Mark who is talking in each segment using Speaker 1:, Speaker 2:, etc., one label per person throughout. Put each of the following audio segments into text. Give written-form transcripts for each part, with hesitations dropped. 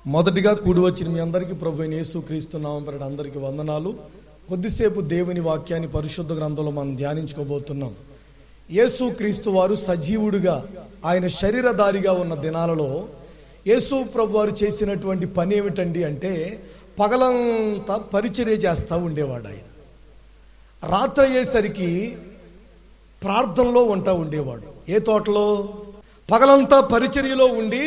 Speaker 1: మొదటిగా కూడి వచ్చిన మీ అందరికీ ప్రభు అయిన యేసుక్రీస్తు నామమున అందరికీ వందనాలు. కొద్దిసేపు దేవుని వాక్యాన్ని పరిశుద్ధ గ్రంథంలో మనం ధ్యానించుకోబోతున్నాం. యేసుక్రీస్తు వారు సజీవుడిగా ఆయన శరీరధారిగా ఉన్న దినాలలో యేసు ప్రభు వారు చేసినటువంటి పని ఏమిటండి అంటే పగలంతా పరిచర్య చేస్తూ ఉండేవాడు. ఆయన రాత్రి అయ్యేసరికి ప్రార్థనలో ఉంటా ఉండేవాడు. ఏ తోటలో? పగలంతా పరిచర్యలో ఉండి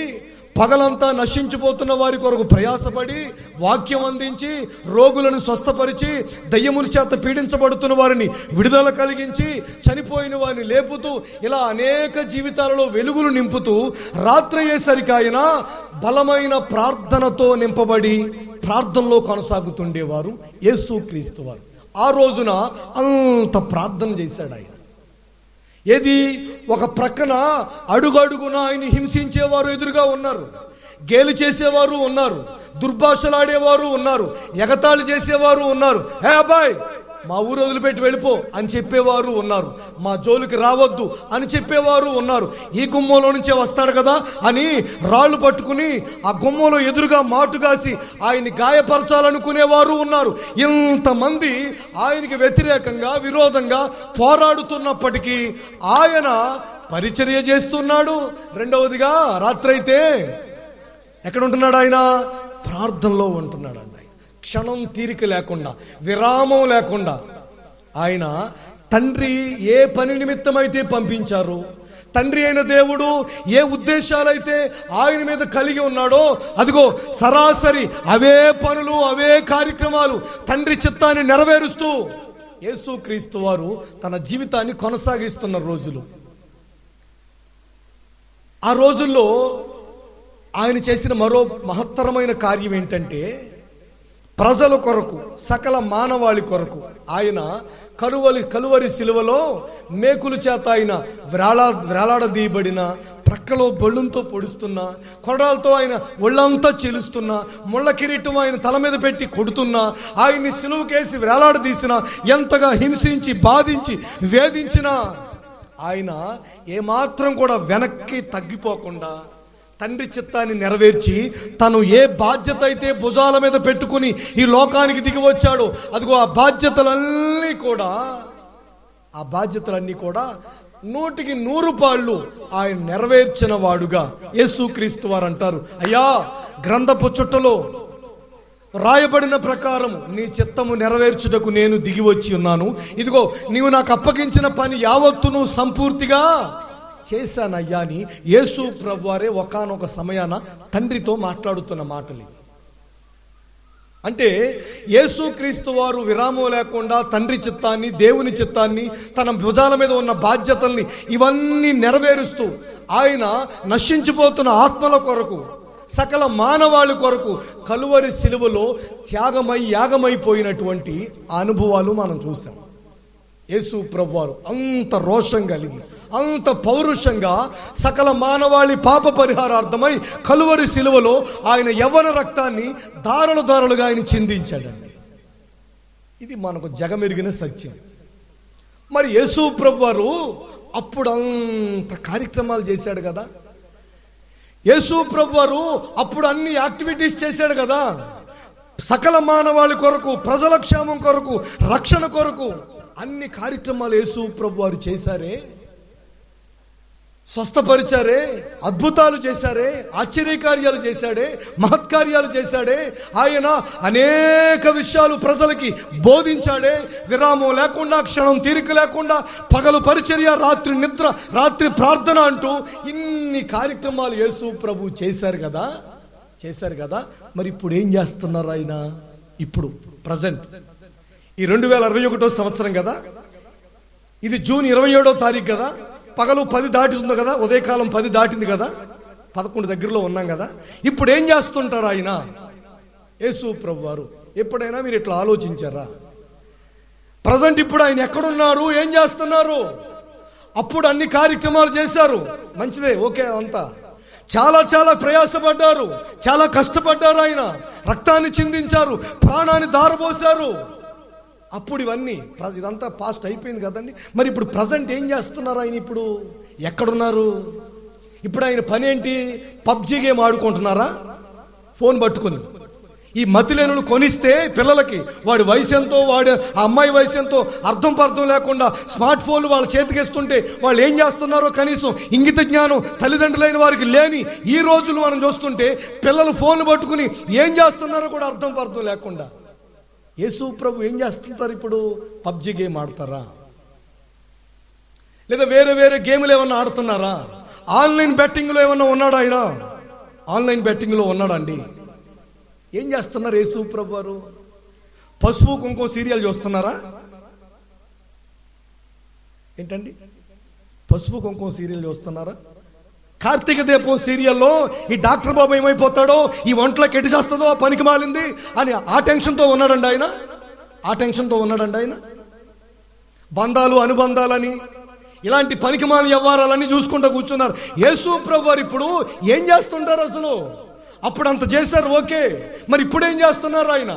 Speaker 1: పగలంతా నశించిపోతున్న వారి కొరకు ప్రయాసపడి వాక్యం అందించి రోగులను స్వస్థపరిచి దయ్యముల చేత పీడించబడుతున్న వారిని విడుదల కలిగించి చనిపోయిన వారిని లేపుతూ ఇలా అనేక జీవితాలలో వెలుగులు నింపుతూ రాత్రి అయ్యేసరికి ఆయన బలమైన ప్రార్థనతో నింపబడి ప్రార్థనలో కొనసాగుతుండేవారు యేసుక్రీస్తు వారు. ఆ రోజున అంత ప్రార్థన చేశాడు ఆయన. ఏది? ఒక ప్రక్కన అడుగడుగున ఆయన హింసించేవారు ఎదురుగా ఉన్నారు, గేలి చేసేవారు ఉన్నారు, దుర్భాషలాడేవారు ఉన్నారు, ఎగతాళి చేసేవారు ఉన్నారు. హే అబ్బాయ్, మా ఊరు వదిలిపెట్టి వెళ్ళిపో అని చెప్పేవారు ఉన్నారు, మా జోలికి రావద్దు అని చెప్పేవారు ఉన్నారు. ఈ గుమ్మంలో నుంచే వస్తాడు కదా అని రాళ్ళు పట్టుకుని ఆ గుమ్మంలో ఎదురుగా మాటుగాసి ఆయన్ని గాయపరచాలనుకునేవారు ఉన్నారు. ఇంతమంది ఆయనకి వ్యతిరేకంగా విరోధంగా పోరాడుతున్నప్పటికీ ఆయన పరిచర్య చేస్తున్నాడు. రెండవదిగా రాత్రైతే ఎక్కడ ఉంటున్నాడు? ఆయన ప్రార్థనలో ఉంటున్నాడు. క్షణం తీరిక లేకుండా, విరామం లేకుండా ఆయన తండ్రి ఏ పని నిమిత్తమైతే పంపించారో, తండ్రి అయిన దేవుడు ఏ ఉద్దేశాలైతే ఆయన మీద కలిగి ఉన్నాడో అదిగో సరాసరి అవే పనులు అవే కార్యక్రమాలు తండ్రి చిత్తాన్ని నెరవేరుస్తూ యేసుక్రీస్తు వారు తన జీవితాన్ని కొనసాగిస్తున్న రోజులు. ఆ రోజుల్లో ఆయన చేసిన మరో మహత్తరమైన కార్యం ఏంటంటే ప్రజల కొరకు, సకల మానవాళి కొరకు ఆయన కలువరి సిలువలో మేకుల చేత ఆయన వేలాడదీయబడిన, ప్రక్కలో బొళ్ళంతో పొడుస్తున్నా, కొరడాలతో ఆయన ఒళ్ళంతా చీలుస్తున్నా, ముళ్ళ కిరీటం ఆయన తల మీద పెట్టి కొడుతున్నా, ఆయన్ని సిలువకేసి వేలాడదీసిన, ఎంతగా హింసించి బాధించి వేధించినా ఆయన ఏమాత్రం కూడా వెనక్కి తగ్గిపోకుండా తండ్రి చిత్తాన్ని నెరవేర్చి తను ఏ బాధ్యత అయితే భుజాల మీద పెట్టుకుని ఈ లోకానికి దిగి వచ్చాడో అదిగో ఆ బాధ్యతలన్నీ కూడా 100% ఆయన నెరవేర్చిన వాడుగా యేసుక్రీస్తు వారు అంటారు, అయ్యా గ్రంథపు చుట్టలో రాయబడిన ప్రకారం నీ చిత్తము నెరవేర్చుటకు నేను దిగి వచ్చి ఉన్నాను. ఇదిగో నీవు నాకు అప్పగించిన పని యావత్తును సంపూర్తిగా చేశానయ్యా అని యేసు ప్రభువారే ఒకానొక సమయాన తండ్రితో మాట్లాడుతున్న మాటలు. అంటే యేసుక్రీస్తు వారు విరామం లేకుండా తండ్రి చిత్తాన్ని, దేవుని చిత్తాన్ని, తన భుజాల మీద ఉన్న బాధ్యతల్ని ఇవన్నీ నెరవేరుస్తూ ఆయన నశించిపోతున్న ఆత్మల కొరకు, సకల మానవాళి కొరకు కలువరి సిలువలో యాగమైపోయినటువంటి అనుభవాలు మనం చూసాం. యేసు ప్రభువారు అంత రోషం కలిగి, అంత పౌరుషంగా సకల మానవాళి పాప పరిహారార్థమై కలువరి సిలువలో ఆయన యవ్వన రక్తాన్ని దారులుగా ఆయన చిందించాడండి. ఇది మనకు జగమెరిగిన సత్యం. మరి యేసు ప్రభువారు అప్పుడు అంత కార్యక్రమాలు చేశాడు కదా, యేసు ప్రభువారు అప్పుడు అన్ని యాక్టివిటీస్ చేశాడు కదా, సకల మానవాళి కొరకు, ప్రజల క్షేమం కొరకు, రక్షణ కొరకు అన్ని కార్యక్రమాలు యేసు ప్రభువారు చేశారే, స్వస్థపరిచారే, అద్భుతాలు చేశారే, ఆశ్చర్యకార్యాలు చేశాడే, మహత్కార్యాలు చేశాడే, ఆయన అనేక విషయాలు ప్రజలకి బోధించాడే, విరామం లేకుండా, క్షణం తీరిక లేకుండా, పగలు పరిచర్య, రాత్రి నిద్ర, రాత్రి ప్రార్థన అంటూ ఇన్ని కార్యక్రమాలు యేసు ప్రభు చేశారు కదా. మరి ఇప్పుడు ఏం చేస్తున్నారు ఆయన? ఇప్పుడు ప్రజెంట్ ఈ 2021 సంవత్సరం కదా, ఇది జూన్ 27వ తారీఖు కదా, పగలు 10 దాటింది కదా, ఉదయకాలం 10 దాటింది కదా, 11 దగ్గరలో ఉన్నాం కదా. ఇప్పుడు ఏం చేస్తుంటారు ఆయన? యేసు ప్రభు వారు ఎప్పుడైనా మీరు ఇట్లా ఆలోచించారా? ప్రజెంట్ ఇప్పుడు ఆయన ఎక్కడున్నారు, ఏం చేస్తున్నారు? అప్పుడు అన్ని కార్యక్రమాలు చేశారు, మంచిదే, ఓకే, అంతా చాలా ప్రయాసపడ్డారు, చాలా కష్టపడ్డారు, ఆయన రక్తాన్ని చిందించారు, ప్రాణాన్ని దారబోశారు. అప్పుడు ఇదంతా పాస్ట్ అయిపోయింది కదండి. మరి ఇప్పుడు ప్రజెంట్ ఏం చేస్తున్నారు ఆయన? ఇప్పుడు ఎక్కడున్నారు? ఇప్పుడు ఆయన పని ఏంటి? PUBG game ఆడుకుంటున్నారా? ఫోన్ పట్టుకుని. ఈ మతిలేనులు కొనిస్తే పిల్లలకి వాడి వయసు ఎంతో, వాడి ఆ అమ్మాయి వయసు ఎంతో అర్థం పర్థం లేకుండా స్మార్ట్ ఫోన్లు వాళ్ళ చేతికిస్తుంటే వాళ్ళు ఏం చేస్తున్నారో కనీసం ఇంగిత జ్ఞానం తల్లిదండ్రులైన వారికి లేని ఈ రోజులు మనం చూస్తుంటే పిల్లలు ఫోన్లు పట్టుకుని ఏం చేస్తున్నారో కూడా అర్థం పర్థం లేకుండా. యేసు ప్రభు ఏం చేస్తుంటారు ఇప్పుడు? పబ్జి గేమ్ ఆడతారా, లేదా వేరే వేరే గేములు ఏమన్నా ఆడుతున్నారా? ఆన్లైన్ బెట్టింగ్లో ఏమన్నా ఉన్నాడా ఆయన? ఆన్లైన్ బెట్టింగ్లో ఉన్నాడండి. ఏం చేస్తున్నారు యేసు ప్రభు వారు? పసుపు కుంకుమ సీరియల్ చూస్తున్నారా? ఏంటండి, పసుపు కుంకుమ సీరియల్ చూస్తున్నారా? కార్తీక దీపం సీరియల్లో ఈ డాక్టర్ బాబు ఏమైపోతాడో, ఈ ఒంట్లోకి ఎటు చేస్తుందో, ఆ పనికి మాలింది అని ఆ టెన్షన్తో ఉన్నాడండి ఆయన. ఆ టెన్షన్తో ఉన్నాడండి ఆయన. బంధాలు అనుబంధాలని ఇలాంటి పనికిమాల వ్యవహారాలన్నీ చూసుకుంటూ కూర్చున్నారు. యేసు ప్రభు వారు ఇప్పుడు ఏం చేస్తుంటారు అసలు? అప్పుడు అంత చేశారు, ఓకే, మరి ఇప్పుడు ఏం చేస్తున్నారు ఆయన?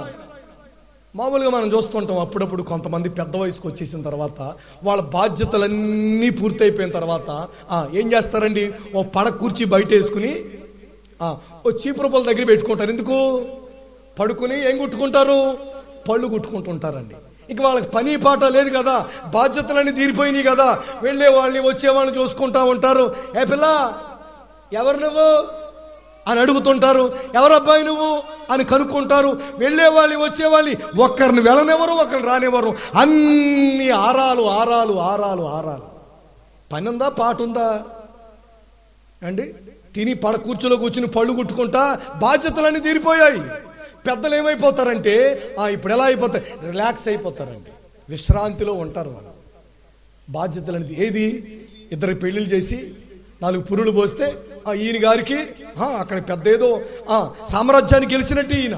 Speaker 1: మామూలుగా మనం చూస్తుంటాం అప్పుడప్పుడు కొంతమంది పెద్ద వయసుకు వచ్చేసిన తర్వాత వాళ్ళ బాధ్యతలన్నీ పూర్తయిపోయిన తర్వాత ఏం చేస్తారండి? ఓ పడక కుర్చీ బయట వేసుకుని ఓ చీపురుపల దగ్గర పెట్టుకుంటారు. ఎందుకు? పడుకుని ఏం కుట్టుకుంటారు? పళ్ళు కుట్టుకుంటుంటారండి. ఇక వాళ్ళకి పని పాట లేదు కదా, బాధ్యతలన్నీ తీరిపోయినాయి కదా, వెళ్ళే వాళ్ళని వచ్చేవాళ్ళని చూసుకుంటా ఉంటారు. ఏ పిల్ల, ఎవరు నువ్వు అని అడుగుతుంటారు. ఎవరబ్బాయి నువ్వు అని కనుక్కుంటారు. వెళ్ళే వాళ్ళని వచ్చేవాళ్ళని ఒక్కరిని వెళ్ళనివ్వరు, ఒకరిని రానివ్వరు. అన్ని ఆరాలు ఆరాలు ఆరాలు ఆరాలు. పని ఉందా, పాట ఉందా అండి? తిని పడ కూర్చులో కూర్చుని పళ్ళు కుట్టుకుంటా బాధ్యతలన్నీ తీరిపోయాయి. పెద్దలు ఏమైపోతారంటే ఇప్పుడు ఎలా అయిపోతారు? రిలాక్స్ అయిపోతారండి, విశ్రాంతిలో ఉంటారు వాళ్ళు. బాధ్యతలనేది ఏది? ఇద్దరు పెళ్లిళ్ళు చేసి 4 పురులు పోస్తే ఈయన గారికి అక్కడ పెద్ద ఏదో సామ్రాజ్యాన్ని గెలిచినట్టు ఈయన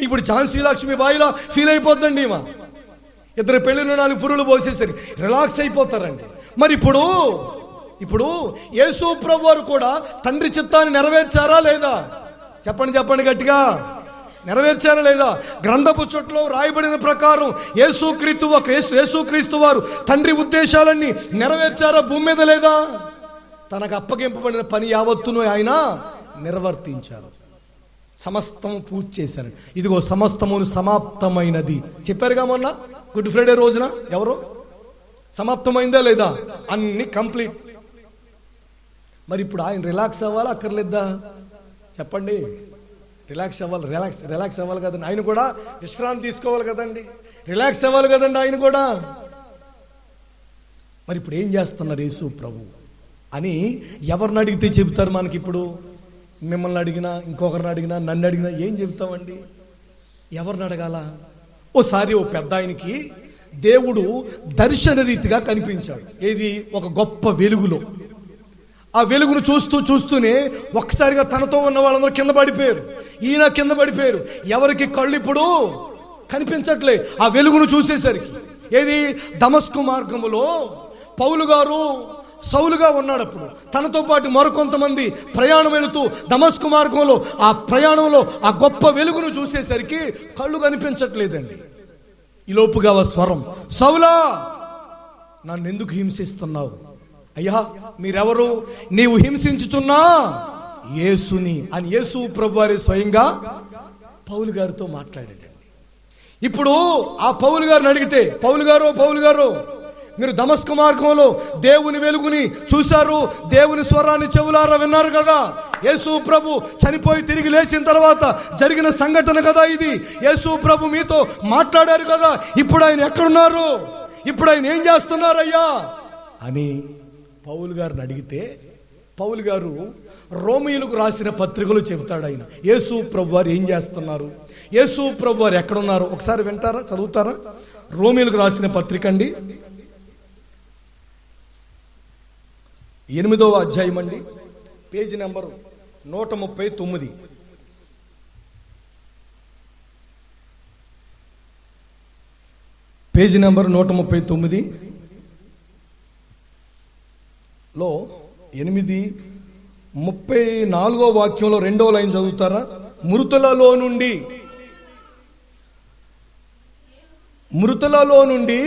Speaker 1: ఇప్పుడు ఝాన్సీ లక్ష్మీబాయిలా ఫీల్ అయిపోద్దండి. ఈమె ఇద్దరు పెళ్లిళ్ళు 4 పురులు పోసేసరి రిలాక్స్ అయిపోతారండి. మరి ఇప్పుడు యేసు ప్రభు వారు కూడా తండ్రి చిత్తాన్ని నెరవేర్చారా లేదా? చెప్పండి గట్టిగా. నెరవేర్చారా లేదా? గ్రంథపు చుట్టలో రాయబడిన ప్రకారం యేసుక్రీస్తు వారు తండ్రి ఉద్దేశాలన్నీ నెరవేర్చారా భూమి మీద లేదా? తనకు అప్పగింపబడిన పని యావత్తును ఆయన నిర్వర్తించారు. సమస్తం పూర్తి చేశారు. ఇదిగో సమస్తమును సమాప్తమైనది చెప్పారుగా మొన్న గుడ్ ఫ్రైడే రోజున. ఎవరు? సమాప్తమైందా లేదా? అన్ని కంప్లీట్. మరి ఇప్పుడు ఆయన రిలాక్స్ అవ్వాలా అక్కర్లేదా? చెప్పండి. రిలాక్స్ అవ్వాలి కదండి. ఆయన కూడా విశ్రాంతి తీసుకోవాలి కదండి, రిలాక్స్ అవ్వాలి కదండి ఆయన కూడా. మరి ఇప్పుడు ఏం చేస్తున్నారు యేసు ప్రభు అని ఎవరిని అడిగితే చెబుతారు మనకి? ఇప్పుడు మిమ్మల్ని అడిగినా, ఇంకొకరిని అడిగినా, నన్ను అడిగినా ఏం చెబుతామండి? ఎవరిని అడగాల? ఓసారి ఓ పెద్ద ఆయనకి దేవుడు దర్శన రీతిగా కనిపించాడు. ఏది? ఒక గొప్ప వెలుగులో. ఆ వెలుగును చూస్తూనే ఒక్కసారిగా తనతో ఉన్న వాళ్ళందరూ కింద పడిపోయారు. ఈయన కింద పడిపోయారు. ఎవరికి కళ్ళు ఇప్పుడు కనిపించట్లే ఆ వెలుగును చూసేసరికి. ఏది? దమస్కు మార్గములో పౌలు గారు సౌలుగా ఉన్నాడప్పుడు తనతో పాటు మరికొంతమంది ప్రయాణం వెళుతూ దమస్కు మార్గంలో ఆ ప్రయాణంలో ఆ గొప్ప వెలుగును చూసేసరికి కళ్ళు కనిపించట్లేదండి. ఈ లోపుగా స్వరం, సౌలా నన్ను ఎందుకు హింసిస్తున్నావు? అయ్యా మీరెవరు? నీవు హింసించుచున్నా యేసుని అని యేసు ప్రభు వారి స్వయంగా పౌలు గారితో మాట్లాడాడండి. ఇప్పుడు ఆ పౌలు గారిని అడిగితే, పౌలు గారు మీరు దమస్కు మార్గంలో దేవుని వెలుగుని చూశారు, దేవుని స్వరాన్ని చెవులారా విన్నారు కదా. యేసు ప్రభు చనిపోయి తిరిగి లేచిన తర్వాత జరిగిన సంఘటన కదా ఇది. యేసు ప్రభు మీతో మాట్లాడారు కదా. ఇప్పుడు ఆయన ఎక్కడున్నారు? ఇప్పుడు ఆయన ఏం చేస్తున్నారయ్యా అని పౌలు గారిని అడిగితే, పౌలు గారు రోమీయులకు రాసిన పత్రికలు చెబుతాడు. ఆయన యేసు ప్రభు వారు ఏం చేస్తున్నారు, యేసు ప్రభు వారు ఎక్కడున్నారు ఒకసారి వింటారా, చదువుతారా? రోమీయులకు రాసిన పత్రిక అండి, 8వ అధ్యాయం అండి, పేజీ నెంబరు 139. పేజీ నెంబర్ 139 లో 8:34 వాక్యంలో 2వ లైన్ చదువుతారా? మృతులలో నుండి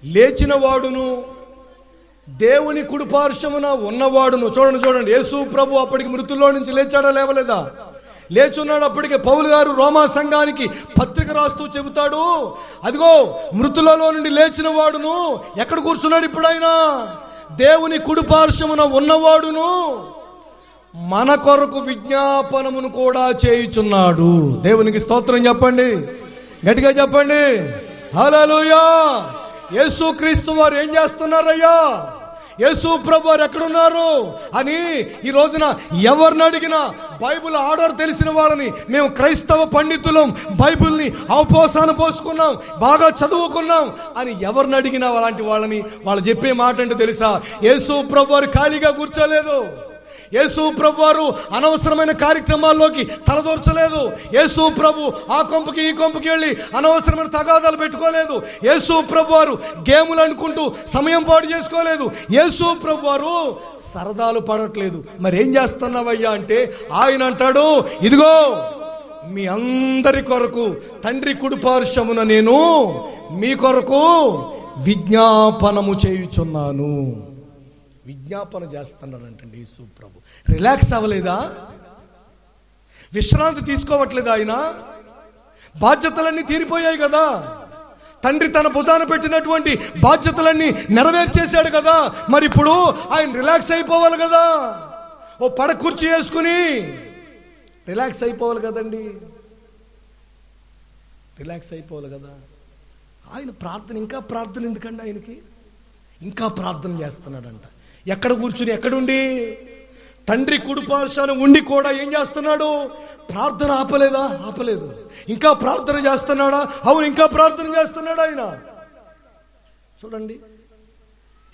Speaker 1: లేచిన వాడును దేవుని కుడిపార్శ్వమున ఉన్నవాడును. చూడండి, యేసు ప్రభు అప్పటికి మృతుల్లో నుంచి లేచాడా లేవలేదా? లేచున్నాడు. అప్పటికే పౌలు గారు రోమా సంఘానికి పత్రిక రాస్తూ చెబుతాడు, అదిగో మృతులలో నుండి లేచిన వాడును ఎక్కడ కూర్చున్నాడు ఇప్పుడు ఆయన? దేవుని కుడిపార్శ్వమున ఉన్నవాడును మన కొరకు విజ్ఞాపనమును కూడా చేయుచున్నాడు. దేవునికి స్తోత్రం చెప్పండి, గట్టిగా చెప్పండి హల్లెలూయా. యేసుక్రీస్తు వారు ఏం చేస్తున్నారయ్యా? యేసు ప్రభు వారు ఎక్కడున్నారు అని ఈ రోజున ఎవరిని అడిగినా, బైబిల్ ఆర్డర్ తెలిసిన వాళ్ళని, మేము క్రైస్తవ పండితులం, బైబిల్ని అవపోసాన పోసుకున్నాం, బాగా చదువుకున్నాం అని ఎవరిని అడిగినా అలాంటి వాళ్ళని వాళ్ళు చెప్పే మాట అంటే తెలుసా? యేసు ప్రభు వారు ఖాళీగా కూర్చోలేదు. యేసు ప్రభు వారు అనవసరమైన కార్యక్రమాల్లోకి తలదూర్చలేదు. యేసు ప్రభు ఆ కొంపకి ఈ కొంపకి వెళ్ళి అనవసరమైన తగాదాలు పెట్టుకోలేదు. యేసు ప్రభు వారు గేములు అనుకుంటూ సమయం పాడు చేసుకోలేదు. యేసు ప్రభు వారు సరదాలు పడట్లేదు. మరి ఏం చేస్తున్నావయ్యా అంటే ఆయన అంటాడు, ఇదిగో మీ అందరి కొరకు తండ్రి కుడిపార్శ్వమున నేను మీ కొరకు విజ్ఞాపనము చేయుచున్నాను. విజ్ఞాపన చేస్తున్నాడంటండి యేసు ప్రభు. రిలాక్స్ అవ్వలేదా? విశ్రాంతి తీసుకోవట్లేదా ఆయన? బాధ్యతలన్నీ తీరిపోయాయి కదా. తండ్రి తన భుజాన పెట్టినటువంటి బాధ్యతలన్నీ నెరవేర్చేశాడు కదా. మరి ఇప్పుడు ఆయన రిలాక్స్ అయిపోవాలి కదా. ఓ పడ కుర్చీ వేసుకుని రిలాక్స్ అయిపోవాలి కదండి. రిలాక్స్ అయిపోవాలి కదా. ఆయన ప్రార్థన, ఇంకా ప్రార్థన ఎందుకండి ఆయనకి? ఇంకా ప్రార్థన చేస్తున్నాడంట. ఎక్కడ కూర్చుని, ఎక్కడుండి? తండ్రి కుడిపార్శ్వాన ఉండి కూడా ఏం చేస్తున్నాడు? ప్రార్థన ఆపలేదా? ఆపలేదు. ఇంకా ప్రార్థన చేస్తున్నాడా? అవును, ఇంకా ప్రార్థన చేస్తున్నాడు ఆయన. చూడండి,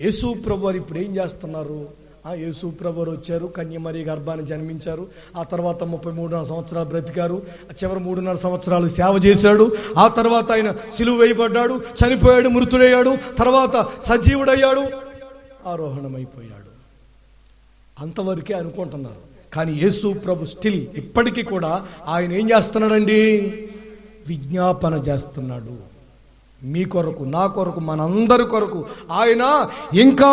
Speaker 1: యేసు ప్రభు వారు ఇప్పుడు ఏం చేస్తున్నారు? యేసు ప్రభు వారు వచ్చారు, కన్యమరి గర్భాన్ని జన్మించారు. ఆ తర్వాత 33 సంవత్సరాలు బ్రతికారు. చివరి 3.5 సంవత్సరాలు సేవ చేశాడు. ఆ తర్వాత ఆయన సిలువ వేయబడ్డాడు, చనిపోయాడు, మృతుడయ్యాడు, తర్వాత సజీవుడయ్యాడు, ఆరోహణమైపోయాడు. అంతవరకే అనుకుంటున్నారు. కానీ యేసు ప్రభు స్టిల్ ఇప్పటికీ కూడా ఆయన ఏం చేస్తున్నాడండి? విజ్ఞాపన చేస్తున్నాడు. మీ కొరకు, నా కొరకు, మనందరి కొరకు ఆయన ఇంకా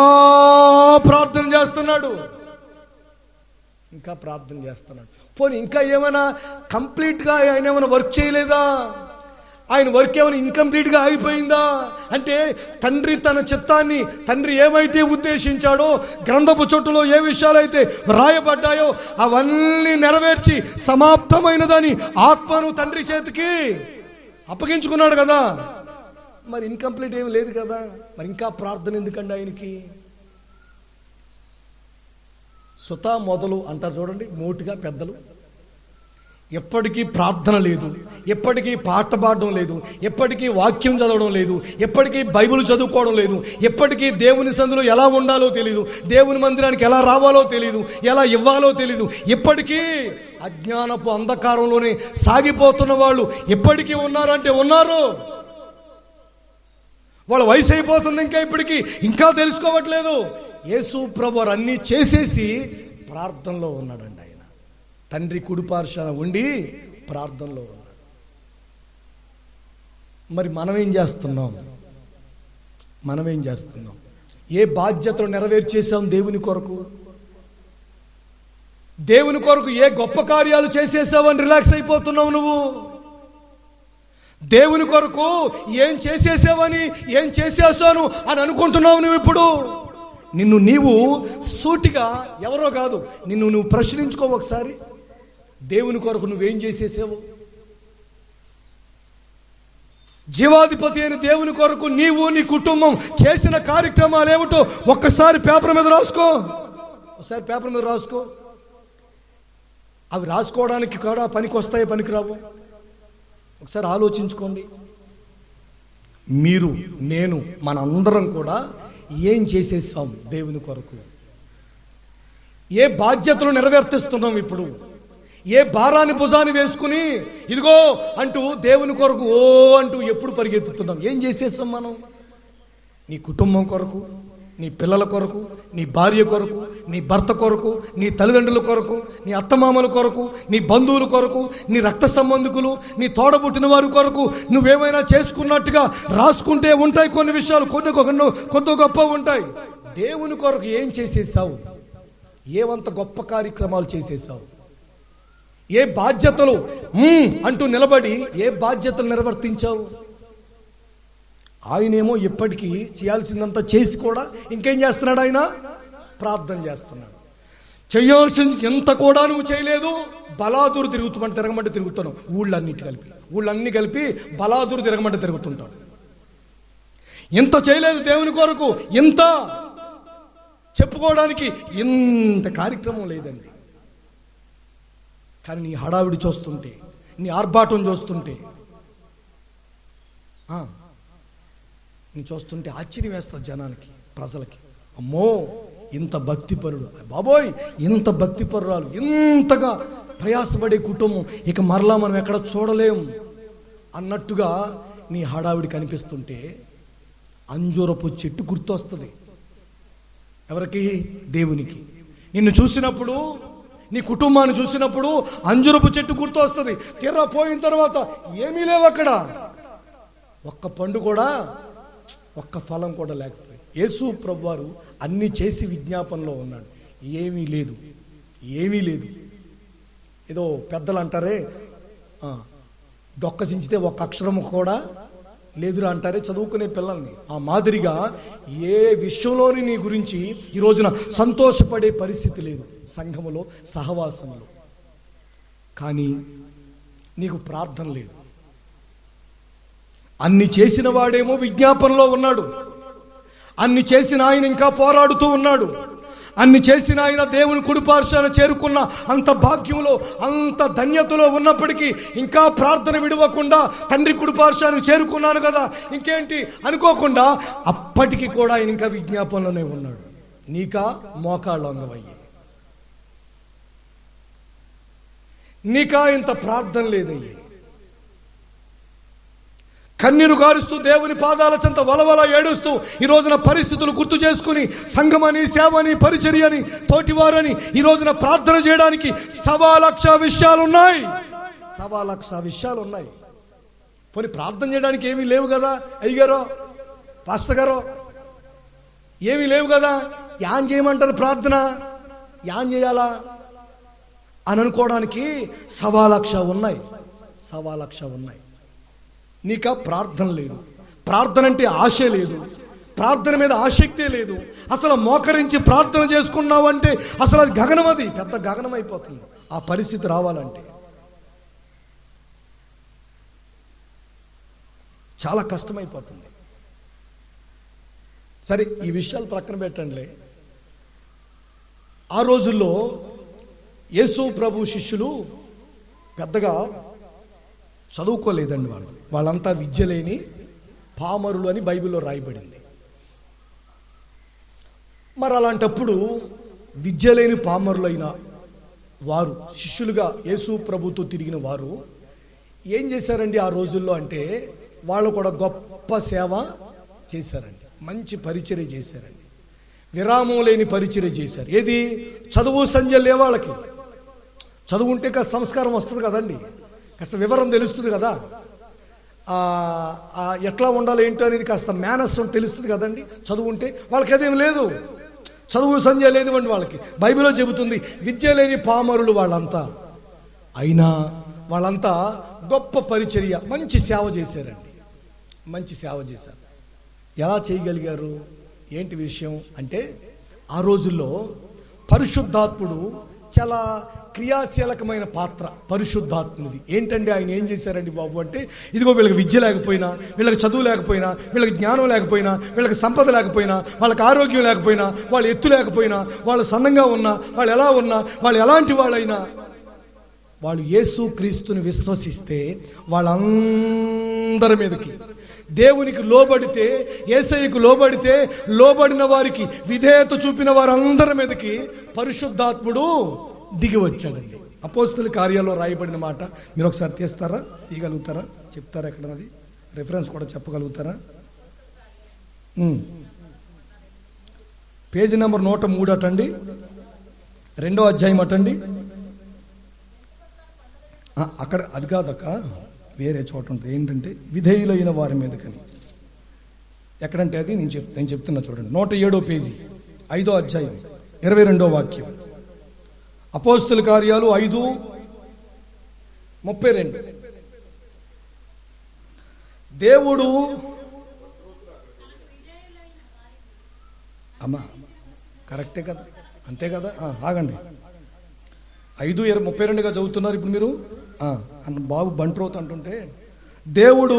Speaker 1: ప్రార్థన చేస్తున్నాడు. ఇంకా ప్రార్థన చేస్తున్నాడు. పోనీ ఇంకా ఏమైనా కంప్లీట్గా ఆయన ఏమైనా వర్క్ చేయలేదా? ఆయన వర్క్ ఏమైనా ఇన్కంప్లీట్గా ఆగిపోయిందా? అంటే తండ్రి తన చిత్తాన్ని, తండ్రి ఏమైతే ఉద్దేశించాడో, గ్రంథపు చుట్టలో ఏ విషయాలైతే రాయబడ్డాయో అవన్నీ నెరవేర్చి సమాప్తమైనదని ఆత్మను తండ్రి చేతికి అప్పగించుకున్నాడు కదా. మరి ఇన్కంప్లీట్ ఏమి లేదు కదా. మరి ఇంకా ప్రార్థన ఎందుకండి ఆయనకి? సుత మొదలు అంటారు చూడండి, మోటుగా పెద్దలు. ఎప్పటికీ ప్రార్థన లేదు, ఎప్పటికీ పాట పాడడం లేదు, ఎప్పటికీ వాక్యం చదవడం లేదు, ఎప్పటికీ బైబిల్ చదువుకోవడం లేదు, ఎప్పటికీ దేవుని సందులో ఎలా ఉండాలో తెలీదు, దేవుని మందిరానికి ఎలా రావాలో తెలీదు, ఎలా ఇవ్వాలో తెలీదు. ఎప్పటికీ అజ్ఞానపు అంధకారంలోనే సాగిపోతున్న వాళ్ళు ఎప్పటికీ ఉన్నారంటే ఉన్నారు. వాళ్ళ వయసు అయిపోతుంది, ఇంకా ఇప్పటికీ ఇంకా తెలుసుకోవట్లేదు. యేసు ప్రభు అన్నీ చేసేసి ప్రార్థనలో ఉన్నాడండి. ఆయన తండ్రి కుడిపార్శ్వన ఉండి ప్రార్థనలో ఉన్నాడు. మరి మనమేం చేస్తున్నాం? ఏ బాధ్యతలు నెరవేర్చేసాం దేవుని కొరకు? దేవుని కొరకు ఏ గొప్ప కార్యాలు చేసేసావని రిలాక్స్ అయిపోతున్నావు నువ్వు? దేవుని కొరకు ఏం చేసేసావని, ఏం చేసేసాను అని అనుకుంటున్నావు నువ్వు ఇప్పుడు? నిన్ను నీవు సూటిగా, ఎవరో కాదు, నిన్ను నువ్వు ప్రశ్నించుకో ఒకసారి. దేవుని కొరకు నువ్వేం చేసేసావు? జీవాధిపతి అయిన దేవుని కొరకు నీవు, నీ కుటుంబం చేసిన కార్యక్రమాలు ఏమిటో ఒక్కసారి పేపర్ మీద రాసుకో. ఒకసారి పేపర్ మీద రాసుకో. అవి రాసుకోవడానికి కూడా పనికి వస్తాయి, పనికిరావు. ఒకసారి ఆలోచించుకోండి. మీరు, నేను, మనందరం కూడా ఏం చేసేసాం దేవుని కొరకు? ఏ బాధ్యతలు నెరవేర్తిస్తున్నాం ఇప్పుడు? ఏ భారాన్ని భుజాన్ని వేసుకుని ఇదిగో అంటూ దేవుని కొరకు ఓ అంటూ ఎప్పుడు పరిగెత్తుతున్నాం? ఏం చేసేసాం మనం? నీ కుటుంబం కొరకు, నీ పిల్లల కొరకు, నీ భార్య కొరకు, నీ భర్త కొరకు, నీ తల్లిదండ్రుల కొరకు, నీ అత్తమామల కొరకు, నీ బంధువుల కొరకు, నీ రక్త సంబంధికులు, నీ తోడబుట్టిన వారి కొరకు నువ్వేమైనా చేసుకున్నట్టుగా రాసుకుంటే ఉంటాయి కొన్ని విషయాలు, కొద్ది గొప్ప ఉంటాయి. దేవుని కొరకు ఏం చేసేసావు? ఏవంత గొప్ప కార్యక్రమాలు చేసేసావు? ఏ బాధ్యతలు అంటూ నిలబడి ఏ బాధ్యతలు నిర్వర్తించావు? ఆయనేమో ఇప్పటికీ చేయాల్సిందంతా చేసి కూడా ఇంకేం చేస్తున్నాడు? ఆయన ప్రార్థన చేస్తున్నాడు. చేయాల్సింది ఎంత కూడా నువ్వు చేయలేదు. బలాదూరు తిరగమంటే తిరుగుతాను. ఊళ్ళన్నీ కలిపి బలాదూరు తిరగమంటే తిరుగుతుంటాడు. ఎంత చేయలేదు దేవుని కొరకు, ఇంత చెప్పుకోవడానికి ఇంత కార్యక్రమం లేదండి. కానీ నీ హడావిడి చూస్తుంటే, నీ ఆర్భాటం చూస్తుంటే, నీ చూస్తుంటే ఆశ్చర్యం వేస్తుంది జనానికి, ప్రజలకి. అమ్మో, ఇంత భక్తిపరుడు, బాబోయ్ ఇంత భక్తిపరురాలు, ఇంతగా ప్రయాసపడే కుటుంబం ఇక మరలా మనం ఎక్కడ చూడలేం అన్నట్టుగా నీ హడావిడి కనిపిస్తుంటే అంజూరపు చెట్టు గుర్తొస్తుంది. ఎవరికి? దేవునికి. నిన్ను చూసినప్పుడు, నీ కుటుంబాన్ని చూసినప్పుడు అంజూరపు చెట్టు గుర్తు వస్తుంది. తీరా పోయిన తర్వాత ఏమీ లేవు అక్కడ. ఒక్క పండు కూడా, ఒక్క ఫలం కూడా లేకపోయింది. యేసు ప్రభువారు అన్ని చేసి విజ్ఞాపనలో ఉన్నాడు. ఏమీ లేదు, ఏమీ లేదు. ఏదో పెద్దలు అంటారే, డొక్క చించితే ఒక్క అక్షరము కూడా లేదురా అంటారే చదువుకునే పిల్లల్ని. ఆ మాదిరిగా ఏ విషయంలోని నీ గురించి ఈ రోజున సంతోషపడే పరిస్థితి లేదు సంఘములో, సహవాసములో. కానీ నీకు ప్రార్థన లేదు. అన్ని చేసిన వాడేమో విజ్ఞాపనలో ఉన్నాడు, అన్ని చేసిన ఆయన ఇంకా పోరాడుతూ ఉన్నాడు, అన్ని చేసిన ఆయన దేవుని కుడిపార్శ్వాన చేరుకున్న అంత భాగ్యంలో, అంత ధన్యతలో ఉన్నప్పటికీ ఇంకా ప్రార్థన విడవకుండా తండ్రి కుడిపార్శ్వానికి చేరుకున్నాను కదా ఇంకేంటి అనుకోకుండా అప్పటికి కూడా ఆయన ఇంకా విజ్ఞాపనలోనే ఉన్నాడు. నీకా మోకాళ్ళు అంగవయ్యి, నీకా ఇంత ప్రార్థన లేదయ్యి. కన్నీరు గారుస్తూ దేవుని పాదాల చెంత వలవల ఏడుస్తూ ఈ రోజున పరిస్థితులు గుర్తు చేసుకుని సంఘమని, సేవని, పరిచర్యని, తోటివారని ఈ రోజున ప్రార్థన చేయడానికి 1,00,000 విషయాలు ఉన్నాయి. 1,00,000 విషయాలు ఉన్నాయి. పోనీ ప్రార్థన చేయడానికి ఏమీ లేవు కదా అయ్యగారో, పాస్టర్ గారో, ఏమీ లేవు కదా, యాన్ చేయమంటారు ప్రార్థన, యాన్ చేయాలా అని అనుకోవడానికి 1,00,000 ఉన్నాయి. 1,00,000 ఉన్నాయి. నీకా ప్రార్థన లేదు, ప్రార్థన అంటే ఆశ లేదు, ప్రార్థన మీద ఆసక్తే లేదు. అసలు మోకరించి ప్రార్థన చేసుకున్నావంటే అసలు అది గగనం, అది పెద్ద గగనం అయిపోతుంది. ఆ పరిస్థితి రావాలంటే చాలా కష్టమైపోతుంది. సరే, ఈ విషయాలు ప్రక్కన పెట్టండి. ఆ రోజుల్లో యేసు ప్రభు శిష్యులు పెద్దగా చదువుకోలేదండి. వాళ్ళంతా విద్య లేని పామరులు అని బైబిల్లో రాయబడింది. మరి అలాంటప్పుడు విద్య లేని పామరులైన వారు శిష్యులుగా యేసు ప్రభుతో తిరిగిన వారు ఏం చేశారండి ఆ రోజుల్లో అంటే, వాళ్ళు కూడా గొప్ప సేవ చేశారండి, మంచి పరిచర్య చేశారండి, విరామం లేని పరిచర్య చేశారు. ఏది? చదువు సంధ్య లే వాళ్ళకి. చదువు ఉంటే కాస్త సంస్కారం వస్తుంది కదండి, కాస్త వివరం తెలుస్తుంది కదా, ఎట్లా ఉండాలి ఏంటో అనేది కాస్త మేనస్ తెలుస్తుంది కదండి. చదువు ఉంటే వాళ్ళకి అదేం లేదు, చదువు సంధ్య లేదు అండి వాళ్ళకి. బైబిల్లో చెబుతుంది విద్య లేని పామరులు వాళ్ళంతా. అయినా వాళ్ళంతా గొప్ప పరిచర్య, మంచి సేవ చేశారండి, మంచి సేవ చేశారు. ఎలా చేయగలిగారు? ఏంటి విషయం అంటే, ఆ రోజుల్లో పరిశుద్ధాత్ముడు చాలా క్రియాశీలకమైన పాత్ర పరిశుద్ధాత్ముది. ఏంటండి ఆయన ఏం చేశారండి బాబు అంటే, ఇదిగో వీళ్ళకి విద్య లేకపోయినా, వీళ్ళకి చదువు లేకపోయినా, వీళ్ళకి జ్ఞానం లేకపోయినా, వీళ్ళకి సంపద లేకపోయినా, వాళ్ళకి ఆరోగ్యం లేకపోయినా, వాళ్ళు ఎత్తు లేకపోయినా, వాళ్ళు సన్నంగా ఉన్నా, వాళ్ళు ఎలా ఉన్నా, వాళ్ళు ఎలాంటి వాళ్ళైనా, వాళ్ళు యేసు క్రీస్తుని విశ్వసిస్తే వాళ్ళందరి మీదకి, దేవునికి లోబడితే, యేసయ్యకు లోబడితే, లోబడిన వారికి విధేయత చూపిన వారందరి మీదకి పరిశుద్ధాత్ముడు దిగి వచ్చాడండి. అపోస్తుల కార్యాల్లో రాయబడిన మాట మీరు ఒకసారి తీయగలుగుతారా? చెప్తారా? ఎక్కడన్నది రిఫరెన్స్ కూడా చెప్పగలుగుతారా? పేజీ నెంబర్ 103 అటండి, 2వ అధ్యాయం అటండి. అక్కడ అది కాదక్క, వేరే చోట ఉంటుంది. ఏంటంటే విధేయులైన వారి మీదకని. ఎక్కడంటే అది నేను చెప్తున్నా చూడండి, 107వ పేజీ. 5వ అధ్యాయం 22వ వాక్యం. అపోస్తుల కార్యాలు 5:32. దేవుడు అమ్మా కరెక్టే కదా, అంతే కదా, ఆగండి. 5:32గా చదువుతున్నారు ఇప్పుడు మీరు. బాబు బంట్రోత్ అంటుంటే, దేవుడు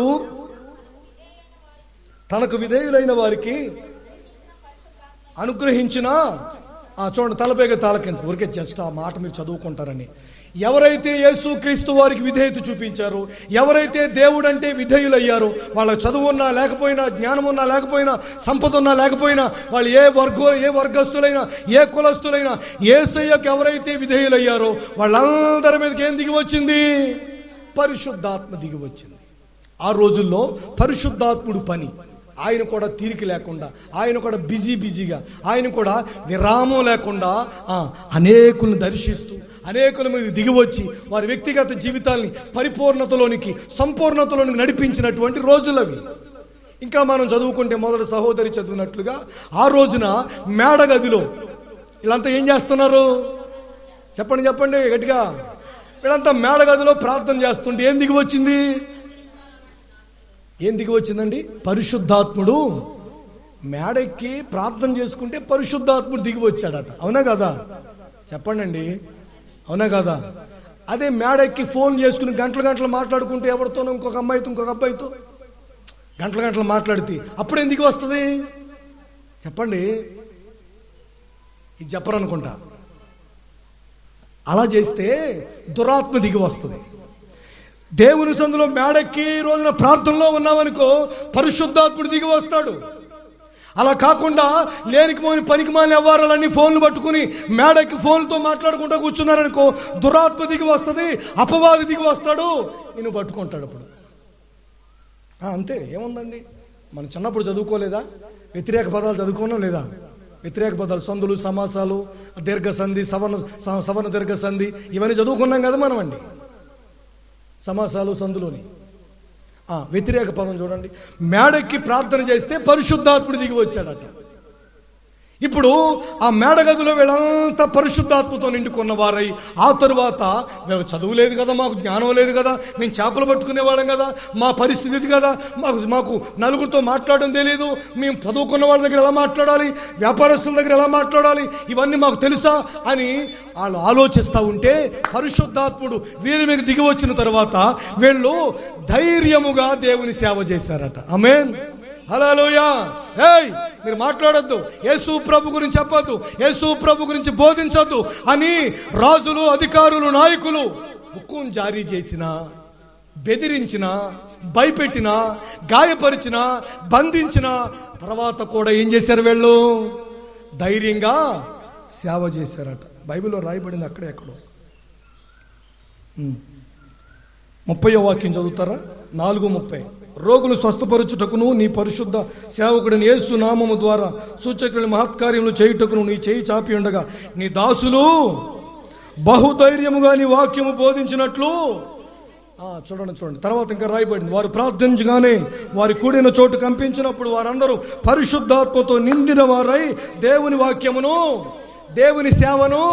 Speaker 1: తనకు విధేయులైన వారికి అనుగ్రహించిన, చూడండి, తలపైగా తాలకించు, ఊరికే జస్ట్ ఆ మాట మీరు చదువుకుంటారని. ఎవరైతే యేసుక్రీస్తు వారికి విధేయత చూపించారో, ఎవరైతే దేవుడు అంటే విధేయులయ్యారో, వాళ్ళ చదువు ఉన్నా లేకపోయినా, జ్ఞానం ఉన్నా లేకపోయినా, సంపద ఉన్నా లేకపోయినా, వాళ్ళు ఏ వర్గస్తులైనా, ఏ కులస్తులైనా, యేసయ్యకు ఎవరైతే విధేయులయ్యారో వాళ్ళందరి మీదకి ఏం దిగి వచ్చింది? పరిశుద్ధాత్మ దిగి వచ్చింది. ఆ రోజుల్లో పరిశుద్ధాత్ముడు పని, ఆయన కూడా తీరిక లేకుండా, ఆయన కూడా బిజీగా, ఆయన కూడా విరామం లేకుండా అనేకులను దర్శిస్తూ అనేకుల మీద దిగివచ్చి వారి వ్యక్తిగత జీవితాల్ని పరిపూర్ణతలోనికి, సంపూర్ణతలోనికి నడిపించినటువంటి రోజులవి. ఇంకా మనం చదువుకుంటే మొదటి సహోదరి చదివినట్లుగా ఆ రోజున మేడగదిలో వీళ్ళంతా ఏం చేస్తున్నారు? చెప్పండి గట్టిగా. వీళ్ళంతా మేడగదిలో ప్రార్థన చేస్తుంటే ఏం దిగి వచ్చింది? ఏం దిగి వచ్చిందండి? పరిశుద్ధాత్ముడు. మేడెక్కి ప్రార్థన చేసుకుంటే పరిశుద్ధాత్ముడు దిగి వచ్చాడట. అవునా కదా? చెప్పండి, అవునా కదా? అదే మేడెక్కి ఫోన్ చేసుకుని గంటలు మాట్లాడుకుంటే ఎవరితోనో, ఇంకొక అమ్మాయితో, ఇంకొక అబ్బాయితో గంటలు మాట్లాడితే అప్పుడేం దిగి వస్తుంది? చెప్పండి, ఇది చెప్పరనుకుంటా. అలా చేస్తే దురాత్మ దిగి వస్తుంది. దేవుని సందులో మేడెక్కి రోజున ప్రార్థనలో ఉన్నామనుకో, పరిశుద్ధాత్ముడు దిగి వస్తాడు. అలా కాకుండా లేనికిమోని పనికిమాలిన వ్యవహారాలన్నీ ఫోన్లు పట్టుకుని మేడెక్కి ఫోన్లతో మాట్లాడుకుంటూ కూర్చున్నారనుకో, దురాత్మ దిగి వస్తుంది, అపవాది దిగి వస్తాడు, నిన్ను పట్టుకుంటాడు. అప్పుడు అంతే, ఏముందండి? మనం చిన్నప్పుడు చదువుకోలేదా? వ్యతిరేక పదాలు చదువుకోవడం లేదా? వ్యతిరేక పదాలు, సందులు, సమాసాలు, దీర్ఘ సంధి, సవర్ణ దీర్ఘ సంధి, ఇవన్నీ చదువుకున్నాం కదా మనం అండి. సమాసాలు, సందులోని వ్యతిరేక పదం చూడండి. మేడెక్కి ప్రార్థన చేస్తే పరిశుద్ధాత్ముడు దిగి వచ్చాడట. ఇప్పుడు ఆ మేడగదిలో వీళ్ళంతా పరిశుద్ధాత్మతో నిండుకున్న వారై, ఆ తరువాత మేము చదువు లేదు కదా, మాకు జ్ఞానం లేదు కదా, మేము చేపలు పట్టుకునే వాళ్ళం కదా, మా పరిస్థితి ఇది కదా, మాకు నలుగురితో మాట్లాడడం తెలియదు, మేము చదువుకున్న వాళ్ళ దగ్గర ఎలా మాట్లాడాలి, వ్యాపారస్తుల దగ్గర ఎలా మాట్లాడాలి, ఇవన్నీ మాకు తెలుసా అని వాళ్ళు ఆలోచిస్తూ ఉంటే, పరిశుద్ధాత్ముడు వీరి మీద దిగి వచ్చిన తర్వాత వీళ్ళు ధైర్యముగా దేవుని సేవ చేశారట. ఆమేన్, హల్లెలూయా. మీరు మాట్లాడొద్దు, యేసు ప్రభు గురించి చెప్పొద్దు, యేసు ప్రభు గురించి బోధించొద్దు అని రాజులు, అధికారులు, నాయకులు హుకుం జారీ చేసిన, బెదిరించిన, భయపెట్టిన, గాయపరిచిన, బంధించిన తర్వాత కూడా ఏం చేశారు? వీళ్ళు ధైర్యంగా సేవ చేశారట. బైబిల్లో రాయబడింది అక్కడే ఎక్కడో. 30వ వాక్యం చదువుతారా? 4:30. రోగులు స్వస్థపరచుటకును నీ పరిశుద్ధ సేవకుడిని యేసు నామము ద్వారా సూచకుని మహత్కార్యములు చేయుటకును నీ చేయి చాపి ఉండగా నీ దాసులు బహుధైర్యముగా నీ వాక్యము బోధించినట్లు. చూడండి. తర్వాత ఇంకా రాయబడింది, వారు ప్రార్థించగానే వారి కూడిన చోటు కంపించినప్పుడు వారందరూ పరిశుద్ధాత్మతో నిండిన వారై దేవుని వాక్యమును, దేవుని సేవను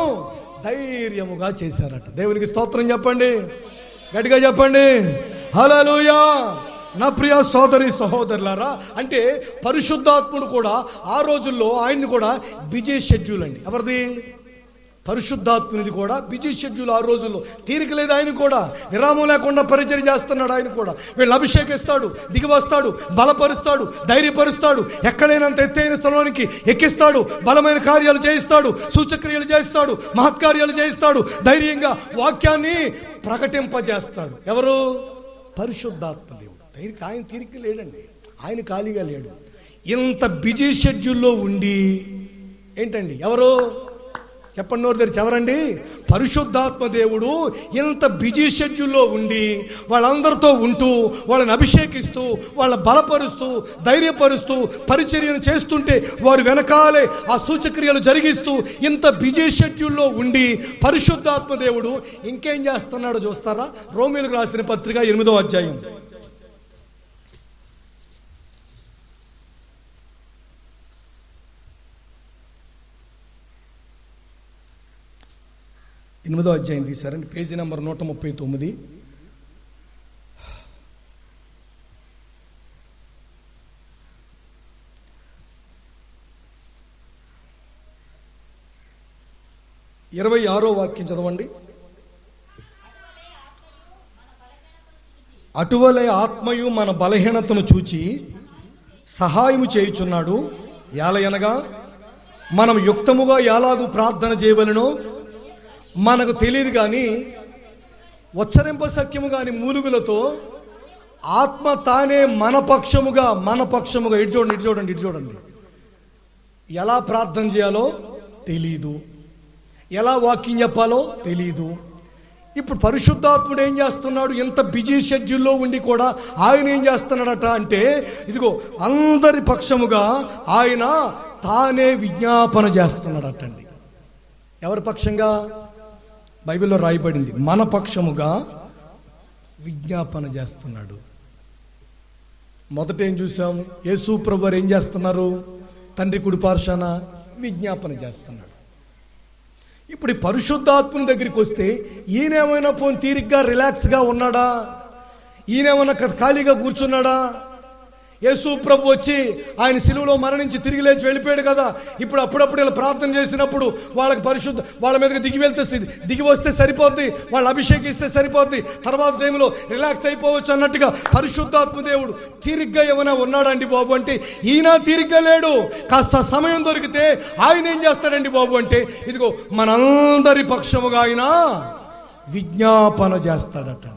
Speaker 1: ధైర్యముగా చేశారట. దేవునికి స్తోత్రం చెప్పండి, గట్టిగా చెప్పండి, హల్లెలూయా. నా ప్రియ సోదరి సహోదరులారా, అంటే పరిశుద్ధాత్ముడు కూడా ఆ రోజుల్లో ఆయన్ని కూడా బిజీ షెడ్యూల్ అండి. ఎవరిది? పరిశుద్ధాత్మునిది కూడా బిజీ షెడ్యూల్. ఆ రోజుల్లో తీరిక లేదు, ఆయన కూడా విరామం లేకుండా పరిచర్య చేస్తున్నాడు. ఆయన కూడా వీళ్ళు అభిషేకిస్తాడు, దిగి వస్తాడు, బలపరుస్తాడు, ధైర్యపరుస్తాడు, ఎక్కడైనంత ఎత్తైన స్థలంలోనికి ఎక్కిస్తాడు, బలమైన కార్యాలు చేయిస్తాడు, సూచక్రియలు చేయిస్తాడు, మహత్కార్యాలు చేయిస్తాడు, ధైర్యంగా వాక్యాన్ని ప్రకటింపజేస్తాడు. ఎవరు? పరిశుద్ధాత్మ దేవుడు. ఆయన తీరిక లేడండి, ఆయన ఖాళీగా లేడు. ఇంత బిజీ షెడ్యూల్లో ఉండి ఏంటండి, ఎవరు చెప్పండి, నోరు తెరిచి ఎవరండి? పరిశుద్ధాత్మ దేవుడు ఇంత బిజీ షెడ్యూల్లో ఉండి వాళ్ళందరితో ఉంటూ, వాళ్ళని అభిషేకిస్తూ, వాళ్ళ బలపరుస్తూ, ధైర్యపరుస్తూ, పరిచర్యను చేస్తుంటే వారు వెనకాలే ఆ సూచక్రియలు జరిగిస్తూ ఇంత బిజీ షెడ్యూల్లో ఉండి పరిశుద్ధాత్మ దేవుడు ఇంకేం చేస్తున్నాడో చూస్తారా? రోమీయులకు రాసిన పత్రిక 8వ అధ్యాయం. 8వ అధ్యాయం తీశారండి, పేజీ నెంబర్ 139. ఇరవై 26వ వాక్యం చదవండి. అటువలే ఆత్మయు మన బలహీనతను చూచి సహాయము చేయుచున్నాడు. యాలయనగా మనం యుక్తముగా ఎలాగూ ప్రార్థన చేయవలెనో మనకు తెలియదు, కానీ ఉచ్చరింప సఖ్యము కాని మూలుగులతో ఆత్మ తానే మన పక్షముగా ఇటు చూడండి ఎలా ప్రార్థన చేయాలో తెలీదు, ఎలా వాక్యం చెప్పాలో తెలీదు. ఇప్పుడు పరిశుద్ధాత్ముడు ఏం చేస్తున్నాడు? ఎంత బిజీ షెడ్యూల్లో ఉండి కూడా ఆయన ఏం చేస్తున్నాడట అంటే, ఇదిగో అందరి పక్షముగా ఆయన తానే విజ్ఞాపన చేస్తున్నాడటండి. ఎవరి పక్షంగా? బైబిల్లో రాయబడింది, మన పక్షముగా విజ్ఞాపన చేస్తున్నాడు. మొదట ఏం చూసాం? యేసు ప్రభువారు ఏం చేస్తున్నారు? తండ్రి కుడి పార్శ్వాన విజ్ఞాపన చేస్తున్నాడు. ఇప్పుడు ఈ పరిశుద్ధాత్ముని దగ్గరికి వస్తే ఈయనేమైనా పోని తీరిగ్గా రిలాక్స్గా ఉన్నాడా? ఈయనేమైనా ఖాళీగా కూర్చున్నాడా? యేసు ప్రభు వచ్చి ఆయన సిలువలో మరణించి తిరిగి లేచి వెళ్ళిపోయాడు కదా. ఇప్పుడు అప్పుడప్పుడు ఇలా ప్రార్థన చేసినప్పుడు వాళ్ళకి వాళ్ళ మీదకి దిగి వస్తే సరిపోద్ది, వాళ్ళు అభిషేకిస్తే సరిపోద్ది, తర్వాత టైంలో రిలాక్స్ అయిపోవచ్చు అన్నట్టుగా పరిశుద్ధాత్మ దేవుడు తీరిగ్గా ఏమైనా ఉన్నాడండి బాబు అంటే, ఈయన తీరిగ్గా లేడు. కాస్త సమయం దొరికితే ఆయన ఏం చేస్తాడండి బాబు అంటే, ఇదిగో మనందరి పక్షముగా ఆయన విజ్ఞాపన చేస్తాడటండి.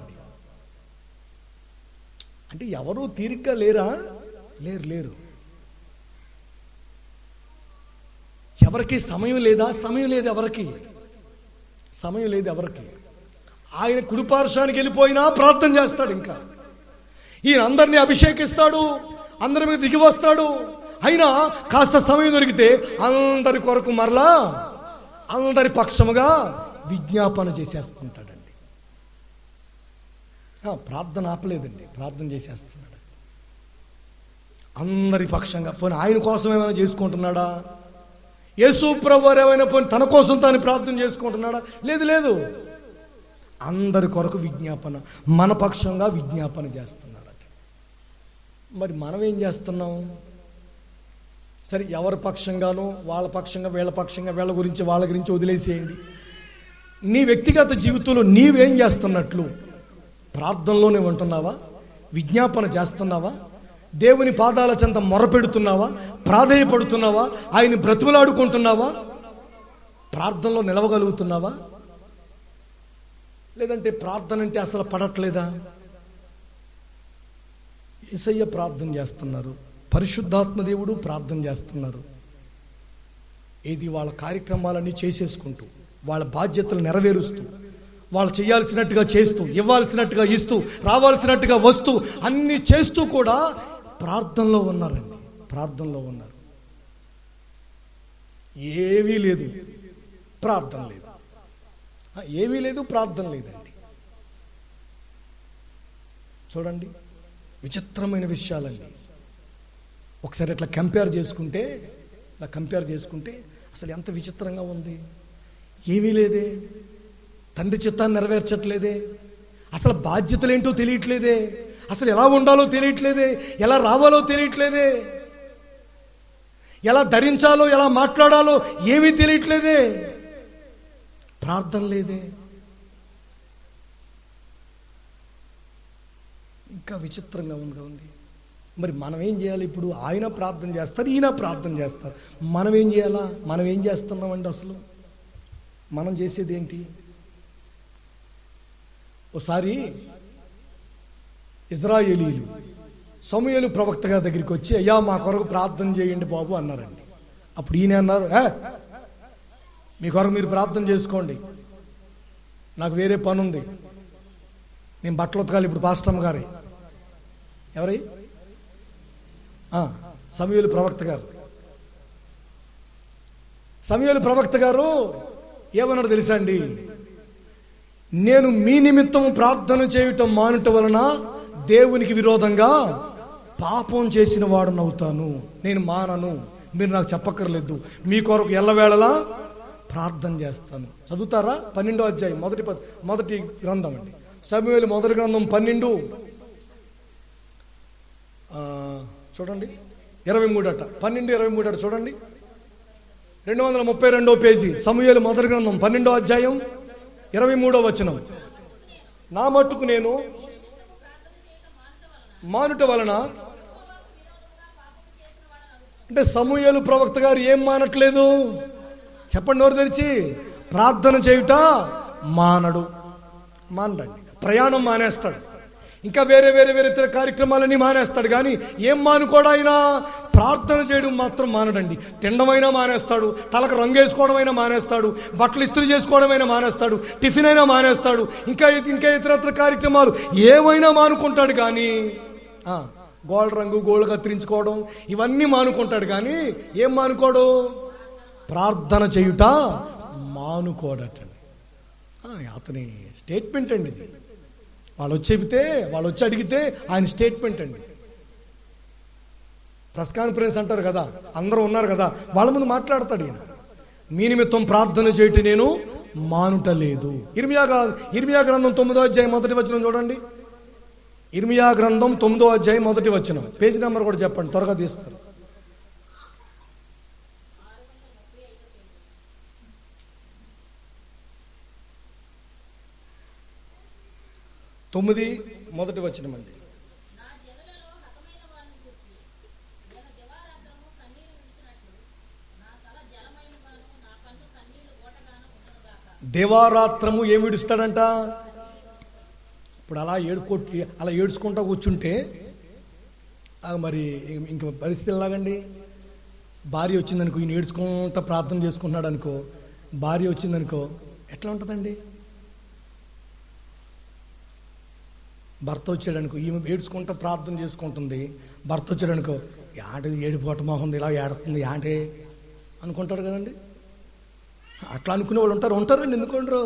Speaker 1: అంటే ఎవరు తీరిగ్గా లేరా? లేరు. ఎవరికి సమయం లేదా? సమయం లేదు ఎవరికి. ఆయన కుడిపార్శ్వానికి వెళ్ళిపోయినా ప్రార్థన చేస్తాడు. ఇంకా ఈయన అందరినీ అభిషేకిస్తాడు, అందరి మీద దిగి వస్తాడు. అయినా కాస్త సమయం దొరికితే అందరి కొరకు మరలా అందరి పక్షముగా విజ్ఞాపన చేసేస్తుంటాడు. ప్రార్థన ఆపలేదండి, ప్రార్థన చేసేస్తున్నాడు అందరి పక్షంగా. పోనీ ఆయన కోసం ఏమైనా చేసుకుంటున్నాడా? యేసు ప్రభువారు ఏమైనా పోనీ తన కోసం తాను ప్రార్థన చేసుకుంటున్నాడా? లేదు. అందరి కొరకు విజ్ఞాపన, మన పక్షంగా విజ్ఞాపన చేస్తున్నాడట. మరి మనం ఏం చేస్తున్నాం? సరే, ఎవరి పక్షంగానో వాళ్ళ పక్షంగా వీళ్ళ గురించి వాళ్ళ గురించి వదిలేసేయండి. నీ వ్యక్తిగత జీవితంలో నీవేం చేస్తున్నట్లు? ప్రార్థనలోనే ఉంటున్నావా? విజ్ఞాపన చేస్తున్నావా? దేవుని పాదాల చెంత మొరపెడుతున్నావా? ప్రాధేయపడుతున్నావా? ఆయన బ్రతిమలాడుకుంటున్నావా? ప్రార్థనలో నిలవగలుగుతున్నావా? లేదంటే ప్రార్థన అంటే అసలు పడట్లేదా? యేసయ్య ప్రార్థన చేస్తున్నారు, పరిశుద్ధాత్మ దేవుడు ప్రార్థన చేస్తున్నారు. ఏది వాళ్ళ కార్యక్రమాలన్నీ చేసేసుకుంటూ, వాళ్ళ బాధ్యతలు నెరవేరుస్తూ, వాళ్ళు చేయాల్సినట్టుగా చేస్తూ, ఇవ్వాల్సినట్టుగా ఇస్తూ, రావాల్సినట్టుగా వస్తూ, అన్నీ చేస్తూ కూడా ప్రార్థనలో ఉన్నారండి. ఏమీ లేదు, ప్రార్థన లేదండి. చూడండి, విచిత్రమైన విషయాలండి. ఒకసారి ఇట్లా కంపేర్ చేసుకుంటే అసలు ఎంత విచిత్రంగా ఉంది. ఏమీ లేదే, తండ్రి చిత్తాన్ని నెరవేర్చట్లేదే, అసలు బాధ్యతలు ఏంటో తెలియట్లేదే, అసలు ఎలా ఉండాలో తెలియట్లేదే, ఎలా రావాలో తెలియట్లేదే, ఎలా ధరించాలో ఎలా మాట్లాడాలో ఏమీ తెలియట్లేదే, ప్రార్థన లేదే. ఇంకా విచిత్రంగా ఉంది. మరి మనం ఏం చేయాలి? ఇప్పుడు ఆయన ప్రార్థన చేస్తారు, ఈయన ప్రార్థన చేస్తారు. మనం ఏం చేయాలా? మనం ఏం చేస్తున్నామండి? అసలు మనం చేసేది ఏంటి? ఒకసారి ఇజ్రాయేలీలు సమూయేలు ప్రవక్త గారి దగ్గరికి వచ్చి, అయ్యా మా కొరకు ప్రార్థన చేయండి బాబు అన్నారండి. అప్పుడు ఈయన అన్నారు, మీ కొరకు మీరు ప్రార్థన చేసుకోండి, నాకు వేరే పని ఉంది, నేను బట్టలు ఉతకాలి. ఇప్పుడు పాస్టమ్ గారి ఎవరి సమూయేలు ప్రవక్త గారు ఏమన్నాడు తెలుసా అండి? నేను మీ నిమిత్తం ప్రార్థన చేయటం మానుట వలన దేవునికి విరోధంగా పాపం చేసిన వాడునవుతాను. నేను మానను, మీరు నాకు చెప్పక్కర్లేదు. మీ కొరకు ఎల్లవేళలా ప్రార్థన చేస్తాను. చదువుతారా? 12వ అధ్యాయం మొదటి గ్రంథం అండి. సమూయేలు మొదటి గ్రంథం 12 చూడండి 23 అట. 12:23 అట చూడండి. 232వ పేజీ. సమూయేలు మొదటి గ్రంథం 12వ అధ్యాయం 23వ వచనం. నా మట్టుకు నేను మానుట వలన, అంటే సమూయేలు ప్రవక్త గారు ఏం మానట్లేదు చెప్పండి, నోరు తెరిచి. ప్రార్థన చేయుట మానడండి. ప్రయాణం మానేస్తాడు, ఇంకా వేరే ఇతర కార్యక్రమాలన్నీ మానేస్తాడు. కానీ ఏం మానుకోడు ఆయన? ప్రార్థన చేయడం మాత్రం మానడండి. తినడమైనా మానేస్తాడు, తలకు రంగు వేసుకోవడమైనా మానేస్తాడు, బట్టలు ఇస్త్రీ చేసుకోవడమైనా మానేస్తాడు, టిఫిన్ అయినా మానేస్తాడు, ఇంకా ఇతర కార్యక్రమాలు ఏమైనా మానుకుంటాడు. కానీ గోల్డ్ రంగు, గోళ్ళు కత్తిరించుకోవడం ఇవన్నీ మానుకుంటాడు. కానీ ఏం మానుకోడు? ప్రార్థన చేయుట మానుకోడటండి. అతని స్టేట్మెంట్ అండి ఇది. వాళ్ళు వచ్చి అడిగితే ఆయన స్టేట్మెంట్ అండి. ప్రెస్ కాన్ఫరెన్స్ అంటారు కదా, అందరూ ఉన్నారు కదా, వాళ్ళ ముందు మాట్లాడతాడు ఈయన. మీ నిమిత్తం ప్రార్థన చేయటం నేను మానుటలేదు. ఇర్మియా గ్రంథం 9వ అధ్యాయం మొదటి వచనం చూడండి. ఇర్మియా గ్రంథం 9వ అధ్యాయం మొదటి వచనం. పేజీ నెంబర్ కూడా చెప్పండి, త్వరగా తీస్తారు. 9 మొదటి వచనం అండి. దేవారాత్రము ఏమి విడుస్తాడంట? ఇప్పుడు అలా ఏడ్చుకుంటా కూర్చుంటే మరి ఇంక పరిస్థితి ఎలాగండి? భార్య వచ్చిందనుకో, ఈయన ఏడ్చుకుంటా ప్రార్థన చేసుకుంటున్నాడు అనుకో, భార్య వచ్చిందనుకో ఎట్లా ఉంటుందండి? భర్త వచ్చాడనుకో, ఈమె ఏడ్చుకుంటా ప్రార్థన చేసుకుంటుంది. భర్త వచ్చాడనుకో, యాంటిది ఏడిపోవటం మొహం ఇలా ఏడుతుంది యాంటే అనుకుంటాడు కదండి. అట్లా అనుకునే వాళ్ళు ఉంటారండి. ఎందుకుంటారు?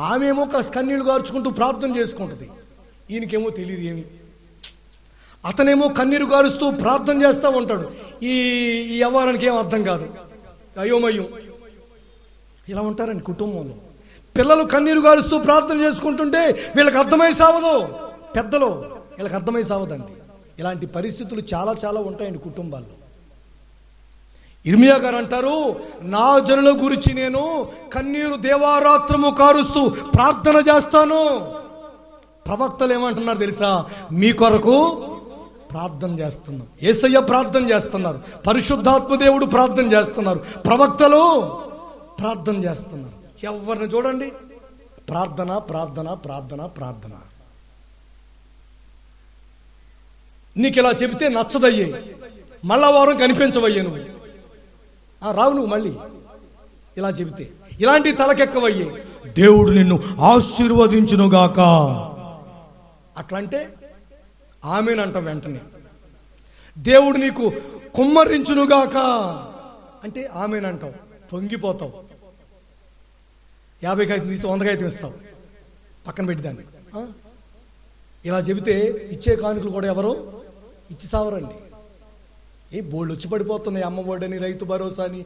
Speaker 1: ఆమెమో కన్నీళ్లు గార్చుకుంటూ ప్రార్థన చేసుకుంటుంది, ఈయనకేమో తెలియదు ఏమి. అతనేమో కన్నీరు గారుస్తూ ప్రార్థన చేస్తూ ఉంటాడు. ఈ వ్యవహారానికి ఏం అర్థం కాదు, అయోమయం. ఇలా ఉంటారండి కుటుంబంలో. పిల్లలు కన్నీరు గారుస్తూ ప్రార్థన చేసుకుంటుంటే వీళ్ళకి అర్థమై సావదు, పెద్దలు వీళ్ళకి అర్థమై సావదండి. ఇలాంటి పరిస్థితులు చాలా ఉంటాయండి కుటుంబాల్లో. ఇర్మియా గారు అంటారు, నా జనుల గురించి నేను కన్నీరు దేవారాత్రము కారుస్తూ ప్రార్థన చేస్తాను. ప్రవక్తలు ఏమంటున్నారు తెలుసా? మీ కొరకు ప్రార్థన చేస్తున్నాం. యేసయ్య ప్రార్థన చేస్తున్నారు, పరిశుద్ధాత్మ దేవుడు ప్రార్థన చేస్తున్నారు, ప్రవక్తలు ప్రార్థన చేస్తున్నారు. ఎవరిని చూడండి, ప్రార్థన ప్రార్థన ప్రార్థన ప్రార్థన. నీకు ఇలా చెబితే నచ్చదయ్యే, మళ్ళా వారం కనిపించవయ్యే, నువ్వు రావు, నువ్వు మళ్ళీ ఇలా చెబితే ఇలాంటి తలకెక్కవయ్యే. దేవుడు నిన్ను ఆశీర్వదించునుగాక అట్లంటే ఆమెనంట. వెంటనే దేవుడు నీకు కుమ్మరించునుగాక అంటే ఆమెనంటావు, పొంగిపోతావు. 50 కాగితం తీసి 100 కాగితం ఇస్తావు, పక్కన పెట్టిదాన్ని. ఇలా చెబితే ఇచ్చే కానుకలు కూడా ఎవరు ఇచ్చి సావరండి. బోల్డ్ వచ్చి పడిపోతున్నాయి. అమ్మ ఒడి అని, రైతు భరోసా అని,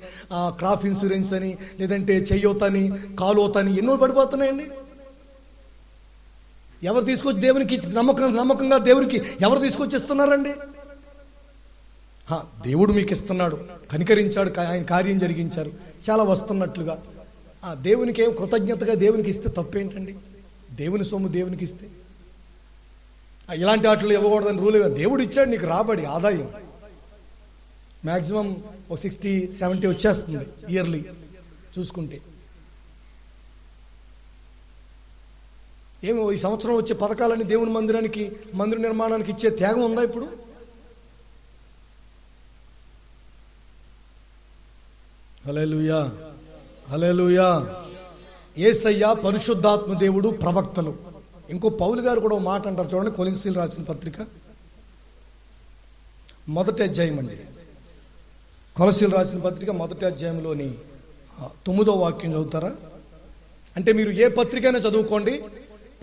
Speaker 1: క్రాప్ ఇన్సూరెన్స్ అని, లేదంటే చెయ్యోతని, కాలువతని, ఎన్నో పడిపోతున్నాయండి. ఎవరు తీసుకొచ్చి దేవునికి నమ్మకంగా దేవునికి ఎవరు తీసుకొచ్చి ఇస్తున్నారండి? దేవుడు మీకు ఇస్తున్నాడు, కనికరించాడు, ఆయన కార్యం జరిగించారు, చాలా వస్తున్నట్లుగా. దేవునికి ఏం కృతజ్ఞతగా దేవునికి ఇస్తే తప్పేంటండి? దేవుని సొమ్ము దేవునికి ఇస్తే ఇలాంటి వాటిలో ఇవ్వకూడదని రూల్. దేవుడు ఇచ్చాడు నీకు రాబడి, ఆదాయం మ్యాక్సిమం 60-70 వచ్చేస్తుంది ఇయర్లీ చూసుకుంటే. ఏమో ఈ సంవత్సరం వచ్చే పథకాలన్నీ దేవుని మందిర నిర్మాణానికి ఇచ్చే త్యాగం ఉందా ఇప్పుడు? హల్లెలూయా, హల్లెలూయా. యేసయ్య, పరిశుద్ధాత్మ దేవుడు, ప్రవక్తలు. ఇంకో పౌలు గారు కూడా మాట అంటారు చూడండి, కొరింథీయులకు రాసిన పత్రిక 1వ అధ్యాయం అండి. కొరింథీయులకు రాసిన పత్రిక 1వ అధ్యాయంలోని 9వ వాక్యం చదువుతారా? అంటే మీరు ఏ పత్రికైనా చదువుకోండి,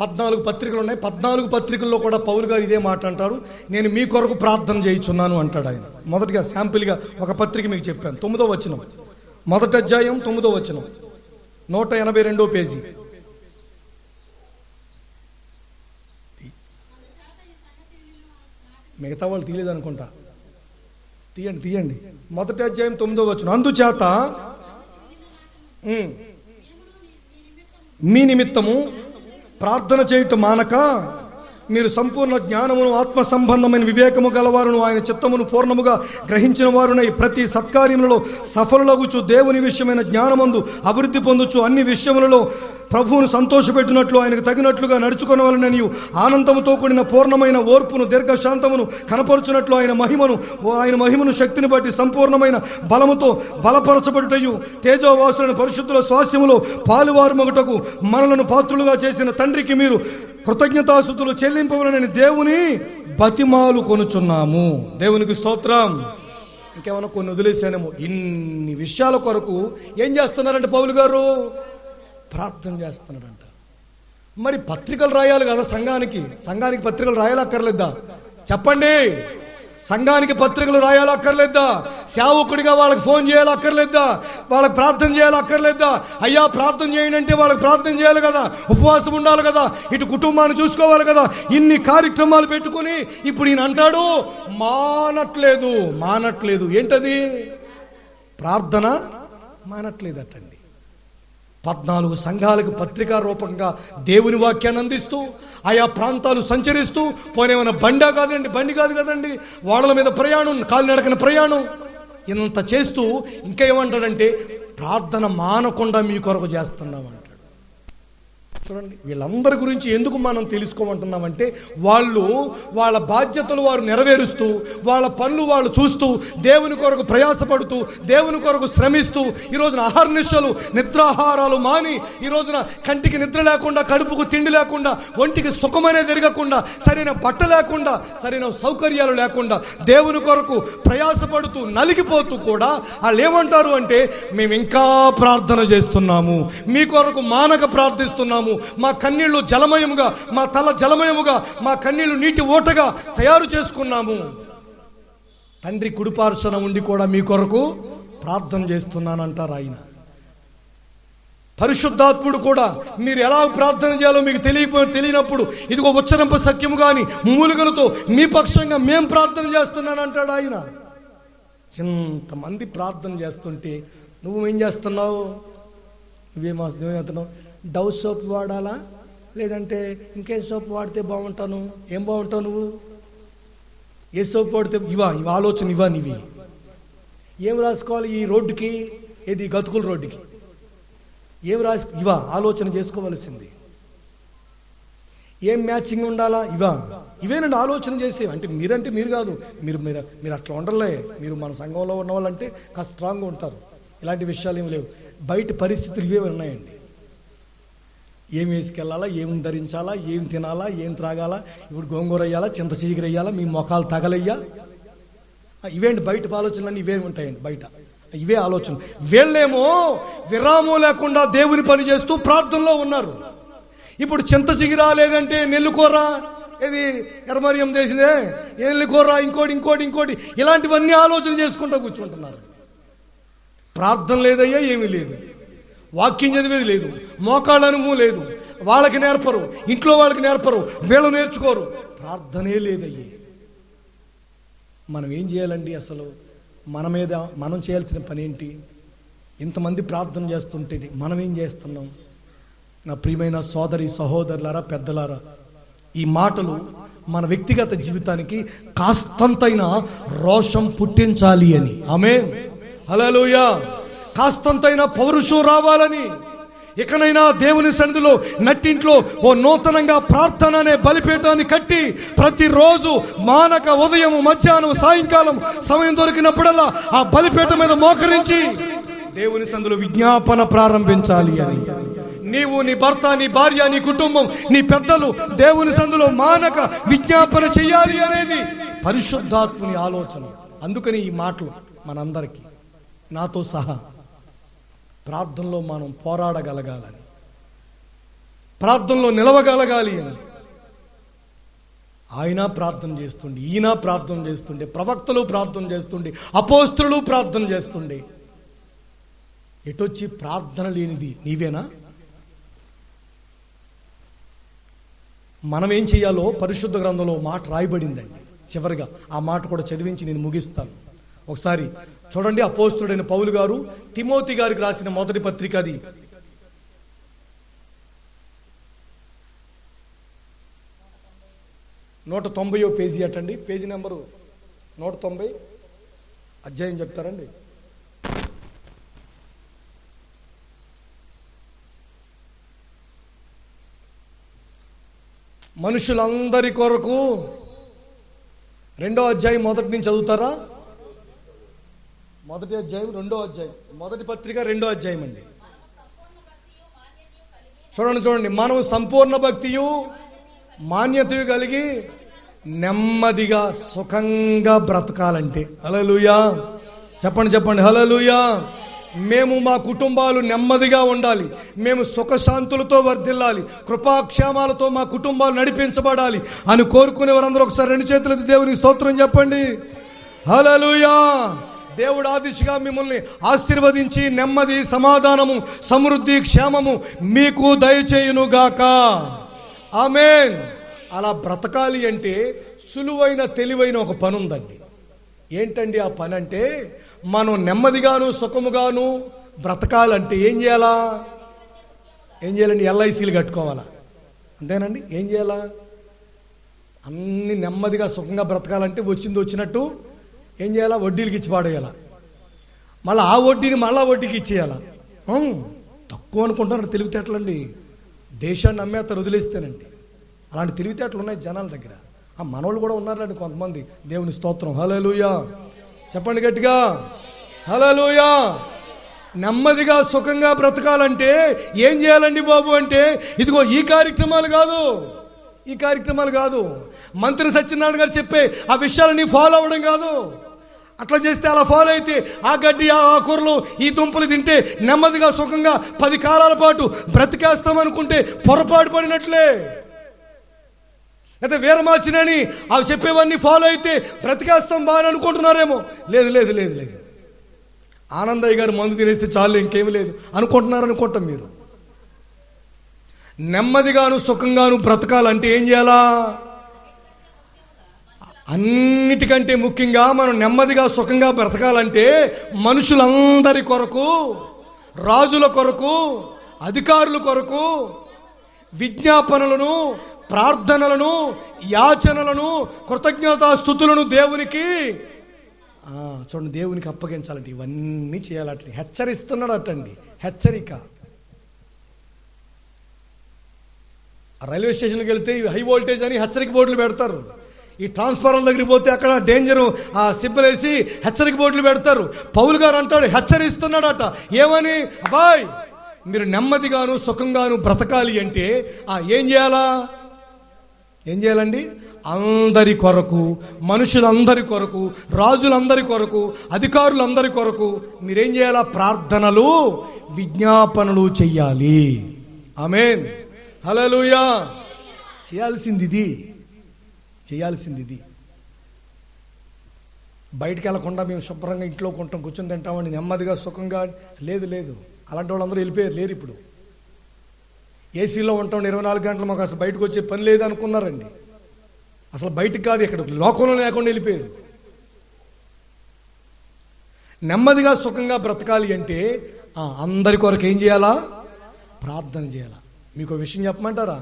Speaker 1: 14 పత్రికలు ఉన్నాయి. 14 పత్రికల్లో కూడా పౌలు గారు ఇదే మాట అంటారు, నేను మీ కొరకు ప్రార్థన చేయుచున్నాను అంటాడు ఆయన. మొదటిగా శాంపిల్గా ఒక పత్రిక మీకు చెప్పాను, 9వ వచనం, 1వ అధ్యాయం 9వ వచనం. 182 పేజీ. మిగతా వాళ్ళు తీయలేదు అనుకుంటా, తీయండి. 1వ అధ్యాయం 9వ వచనం. అందుచేత మీ నిమిత్తము ప్రార్థన చేయుట మానక మీరు సంపూర్ణ జ్ఞానమును ఆత్మ సంబంధమైన వివేకము గలవారును ఆయన చిత్తమును పూర్ణముగా గ్రహించిన వారునై ప్రతి సత్కార్యములలో సఫలులగుచు దేవుని విషయమైన జ్ఞానమందు అభివృద్ధి పొందుచు అన్ని విషయములలో ప్రభువును సంతోషపెట్టినట్లు ఆయనకు తగినట్లుగా నడుచుకొనవలనని ఆనందముతో కూడిన పూర్ణమైన ఓర్పును దీర్ఘశాంతమును కనపరుచున్నట్లు ఆయన మహిమను శక్తిని బట్టి సంపూర్ణమైన బలముతో బలపరచబడుటయు తేజోవాసులను పరిశుద్ధుల స్వాస్యములో పాలువారుమగుటకు మనలను పాత్రులుగా చేసిన తండ్రికి మీరు కృతజ్ఞతాస్తుతులు చెల్లింపవలనని దేవుని బతిమాలు కొనుచున్నాము. దేవునికి స్తోత్రం. ఇంకేమన్నా కొన్ని వదిలేసానేమో. ఇన్ని విషయాల కొరకు ఏం చేస్తున్నారంటే పౌలు గారు ప్రార్థన చేస్తున్నాడంట. మరి పత్రికలు రాయాలి కదా సంఘానికి పత్రికలు రాయాలక్కర్లేదా? చెప్పండి. సంఘానికి పత్రికలు రాయాలక్కర్లేదా? సేవకుడిగా వాళ్ళకి ఫోన్ చేయాలక్కర్లేదా? వాళ్ళకి ప్రార్థన చేయాలక్కర్లేదా? అయ్యా ప్రార్థన చేయండి అంటే వాళ్ళకి ప్రార్థన చేయాలి కదా, ఉపవాసం ఉండాలి కదా, ఇటు కుటుంబాన్ని చూసుకోవాలి కదా. ఇన్ని కార్యక్రమాలు పెట్టుకుని ఇప్పుడు ఈయన అంటాడు మానట్లేదు. ఏంటది? ప్రార్థన మానట్లేదటండి. 14 సంఘాలకు పత్రికా రూపంగా దేవుని వాక్యాన్ని అందిస్తూ ఆయా ప్రాంతాలు సంచరిస్తూ పోనేమైనా బండి కాదు కదండి, ఓడల మీద ప్రయాణం, కాలినడకన ప్రయాణం, ఇంత చేస్తూ ఇంకా ఏమంటాడంటే ప్రార్థన మానకుండా మీ కొరకు చేస్తున్నామంటాడు. చూడండి, వీళ్ళందరి గురించి ఎందుకు మనం తెలుసుకోమంటున్నామంటే వాళ్ళ బాధ్యతలు వారు నెరవేరుస్తూ, వాళ్ళ పనులు వాళ్ళు చూస్తూ, దేవుని కొరకు ప్రయాసపడుతూ, దేవుని కొరకు శ్రమిస్తూ, ఈ రోజున అహర్నిశలు నిద్రాహారాలు మాని, ఈ రోజున కంటికి నిద్ర లేకుండా, కడుపుకు తిండి లేకుండా, ఒంటికి సుఖమనేది ఎరగకుండా, సరైన బట్ట లేకుండా, సరైన సౌకర్యాలు లేకుండా దేవుని కొరకు ప్రయాసపడుతూ నలిగిపోతూ కూడా వాళ్ళు ఏమంటారు అంటే మేము ఇంకా ప్రార్థన చేస్తున్నాము, మీ కొరకు మానక ప్రార్థిస్తున్నాము, మా కన్నీళ్లు జలమయముగా, మా తల జలమయముగా, మా కన్నీళ్లు నీటి ఓటగా తయారు చేసుకున్నాము. తండ్రి కుడిపార్శ్వన ఉండి కూడా మీ కొరకు ప్రార్థన చేస్తున్నానంటారు ఆయన. పరిశుద్ధాత్ముడు కూడా మీరు ఎలా ప్రార్థన చేయాలో మీకు తెలియనప్పుడు ఇదిగో ఉచ్చరింప సఖ్యము కానీ మూలికలతో మీ పక్షంగా మేం ప్రార్థన చేస్తున్నానంటాడు ఆయన. ఇంతమంది ప్రార్థన చేస్తుంటే నువ్వేం చేస్తున్నావు? నువ్వేమవుతున్నావు? డవ్ సోప్ వాడాలా, లేదంటే ఇంకేం సోప్ వాడితే బాగుంటాను? ఏం బాగుంటావు నువ్వు? ఏ సోప్ వాడితే ఇవా ఆలోచన నీవి ఏం రాసుకోవాలి ఈ రోడ్డుకి, ఏది గతుకుల రోడ్డుకి ఏం ఇవా ఆలోచన చేసుకోవలసింది. ఏం మ్యాచింగ్ ఉండాలా, ఇవేనండి ఆలోచన చేసే. అంటే మీరు కాదు, మీరు అట్లా ఉండలే. మీరు మన సంఘంలో ఉన్న వాళ్ళంటే కాస్త స్ట్రాంగ్గా ఉంటారు. ఇలాంటి విషయాలు ఏమి లేవు. బయట పరిస్థితులు ఇవే ఉన్నాయండి. ఏం వేసుకెళ్ళాలా, ఏం ధరించాలా, ఏం తినాలా, ఏం త్రాగాలా, ఇప్పుడు గోంగూర అయ్యాలా, చింత చీకర అయ్యాలా, మీ మొఖాలు తగలయ్యా, ఇవేంటి బయట ఆలోచనలన్నీ ఇవే ఉంటాయండి. బయట ఇవే ఆలోచన. వీళ్ళేమో విరామం లేకుండా దేవుని పని చేస్తూ ప్రార్థనలో ఉన్నారు. ఇప్పుడు చింత చిగిరా, లేదంటే నెల్లుకూర, ఏది ఎర్మరియం చేసిందే నెల్లుకూర, ఇంకోటి ఇలాంటివన్నీ ఆలోచన చేసుకుంటూ కూర్చుంటున్నారు. ప్రార్థన లేదయ్యా, ఏమీ లేదు. వాక్యం చదివేది లేదు, మోకాళ్ళ అనుభవం లేదు. వాళ్ళకి నేర్పరు, ఇంట్లో వాళ్ళకి నేర్పరు, వీళ్ళు నేర్చుకోరు. ప్రార్థనే లేదయ్యే. మనం ఏం చేయాలండి? అసలు మన మీద మనం చేయాల్సిన పని ఏంటి? ఇంతమంది ప్రార్థన చేస్తుంటే మనం ఏం చేస్తున్నాం? నా ప్రియమైన సోదరి సహోదరులారా, పెద్దలారా, ఈ మాటలు మన వ్యక్తిగత జీవితానికి కాస్తంతైనా రోషం పుట్టించాలి అని. ఆమేన్, హల్లెలూయా. కాస్తంతైనా పౌరుషం రావాలని, ఇకనైనా దేవుని సన్నిధిలో నట్టింట్లో ఓ నూతనంగా ప్రార్థన అనే బలిపీఠాన్ని కట్టి ప్రతిరోజు మానక ఉదయం, మధ్యాహ్నం, సాయంకాలం సమయం దొరికినప్పుడల్లా ఆ బలిపీఠం మీద మోకరించి దేవుని సన్నిధిలో విజ్ఞాపన ప్రారంభించాలి అని. నీవు, నీ భర్త, నీ భార్య, నీ కుటుంబం, నీ పెద్దలు దేవుని సన్నిధిలో మానక విజ్ఞాపన చెయ్యాలి అనేది పరిశుద్ధాత్ముని ఆలోచన. అందుకని ఈ మాటలు మనందరికీ, నాతో సహా ప్రార్థనలో మనం పోరాడగలగాలని, ప్రార్థనలో నిలవగలగాలి అని ఆయన ప్రార్థన చేస్తుండే, ఈయన ప్రార్థన చేస్తుండే, ప్రవక్తలు ప్రార్థన చేస్తుండే, అపోస్తలులు ప్రార్థన చేస్తుండే. ఎటొచ్చి ప్రార్థన లేనిది నీవేనా? మనం ఏం చేయాలో పరిశుద్ధ గ్రంథంలో మాట రాయబడిందండి. చివరిగా ఆ మాట కూడా చదివించి నేను ముగిస్తాను. ఒకసారి చూడండి, అపోస్తుడైన పౌలు గారు తిమోతి గారికి రాసిన మొదటి పత్రిక, అది 190వ పేజీ అటండి. పేజీ నెంబరు 190, అధ్యాయం చెప్తారండి. మనుషులందరి కొరకు 2వ అధ్యాయం మొదటి నుంచి చదువుతారా? మొదటి అధ్యాయం 2వ అధ్యాయం, మొదటి పత్రిక 2వ అధ్యాయం అండి. చూడండి, మనం సంపూర్ణ భక్తియు మాన్యతయు కలిగి నెమ్మదిగా సుఖంగా బ్రతకాలంటే, హల్లెలూయా చెప్పండి హల్లెలూయా. మేము మా కుటుంబాలు నెమ్మదిగా ఉండాలి, మేము సుఖశాంతులతో వర్ధిల్లాలి, కృపాక్షేమాలతో మా కుటుంబాలు నడిపించబడాలి అని కోరుకునే వారందరూ ఒకసారి 2 చేతులెత్తి దేవునికి స్తోత్రం చెప్పండి. హల్లెలూయా. దేవుడు ఆ దిశగా మిమ్మల్ని ఆశీర్వదించి నెమ్మది, సమాధానము, సమృద్ధి, క్షేమము మీకు దయచేయునుగాక. ఆమేన్. అలా బ్రతకాలి అంటే సులువైన తెలివైన ఒక పని ఉందండి. ఏంటండి ఆ పని అంటే, మనం నెమ్మదిగాను సుఖముగాను బ్రతకాలంటే ఏం చేయాలండి? ఎల్ఐసీలు కట్టుకోవాలా, అంతేనండి. ఏం చేయాలా? అన్ని నెమ్మదిగా సుఖంగా బ్రతకాలంటే వచ్చింది వచ్చినట్టు ఏం చేయాలా? వడ్డీలకి ఇచ్చి పాడేయాలా, మళ్ళీ ఆ వడ్డీని మళ్ళా వడ్డీకి ఇచ్చేయాలా. తక్కువ అనుకుంటున్నారు తెలివితేటలండి. దేశాన్ని అమ్మేస్తారు వదిలేస్తేనండి. అలాంటి తెలివితేటలు ఉన్నాయి జనాల దగ్గర. ఆ మనోళ్ళు కూడా ఉన్నారండి కొంతమంది. దేవుని స్తోత్రం, హల్లెలూయా చెప్పండి గట్టిగా, హల్లెలూయా. నెమ్మదిగా సుఖంగా బ్రతకాలంటే ఏం చేయాలండి బాబు అంటే, ఇదిగో ఈ కార్యక్రమాలు కాదు, మంత్రి సత్యనారాయణ గారు చెప్పే ఆ విషయాలని ఫాలో అవ్వడం కాదు. అట్లా చేస్తే, అలా ఫాలో అయితే ఆ గడ్డి, ఆ కూరలు, ఈ దుంపలు తింటే నెమ్మదిగా సుఖంగా 10 కాలాల పాటు బ్రతికేస్తామనుకుంటే పొరపాటు పడినట్లే. అయితే వీరమాచినని అవి చెప్పేవన్నీ ఫాలో అయితే బ్రతికేస్తాం బాగా అనుకుంటున్నారేమో. లేదు. ఆనందయ్య గారు మందు తినేస్తే చాలు, ఇంకేమి లేదు అనుకుంటాం మీరు. నెమ్మదిగాను సుఖంగాను బ్రతకాలంటే ఏం చేయాలా? అన్నిటికంటే ముఖ్యంగా మనం నెమ్మదిగా సుఖంగా బ్రతకాలంటే మనుషులందరి కొరకు, రాజుల కొరకు, అధికారుల కొరకు విజ్ఞాపనలను, ప్రార్థనలను, యాచనలను, కృతజ్ఞతాస్తుతులను దేవునికి చూడండి, దేవునికి అప్పగించాలంటే ఇవన్నీ చేయాలట. హెచ్చరిస్తున్నాడు అటండి, హెచ్చరిక. రైల్వే స్టేషన్కి వెళ్తే హై వోల్టేజ్ అని హెచ్చరిక బోర్డులు పెడతారు. ఈ ట్రాన్స్ఫార్మర్ దగ్గరికి పోతే అక్కడ డేంజరు సింబల్ వేసి హెచ్చరిక బోర్డులు పెడతారు. పౌలు గారు అంటాడు, హెచ్చరిస్తున్నాడట. ఏమని? అబ్బాయ్, మీరు నెమ్మదిగాను సుఖంగాను బ్రతకాలి అంటే ఏం చేయాలండి? అందరి కొరకు, మనుషులందరి కొరకు, రాజులందరి కొరకు, అధికారులందరి కొరకు మీరేం చేయాలా? ప్రార్థనలు, విజ్ఞాపనలు చెయ్యాలి. ఆమేన్, హల్లెలూయా. చేయాల్సింది ఇది. బయటికి వెళ్ళకుండా మేము శుభ్రంగా ఇంట్లో కూర్చొని తింటామని నెమ్మదిగా సుఖంగా లేదు. అలాంటి వాళ్ళందరూ వెళ్ళిపోయారు, లేరు ఇప్పుడు. ఏసీలో ఉంటాం 24 గంటలు, మాకు అసలు బయటకు వచ్చే పని లేదు అనుకున్నారండి. అసలు బయటికి కాదు, ఇక్కడ లోకంలో లేకుండా వెళ్ళిపోయారు. నెమ్మదిగా సుఖంగా బ్రతకాలి అంటే అందరి కొరకు ఏం చేయాలా? ప్రార్థన చేయాలా. మీకు విషయం చెప్పమంటారా?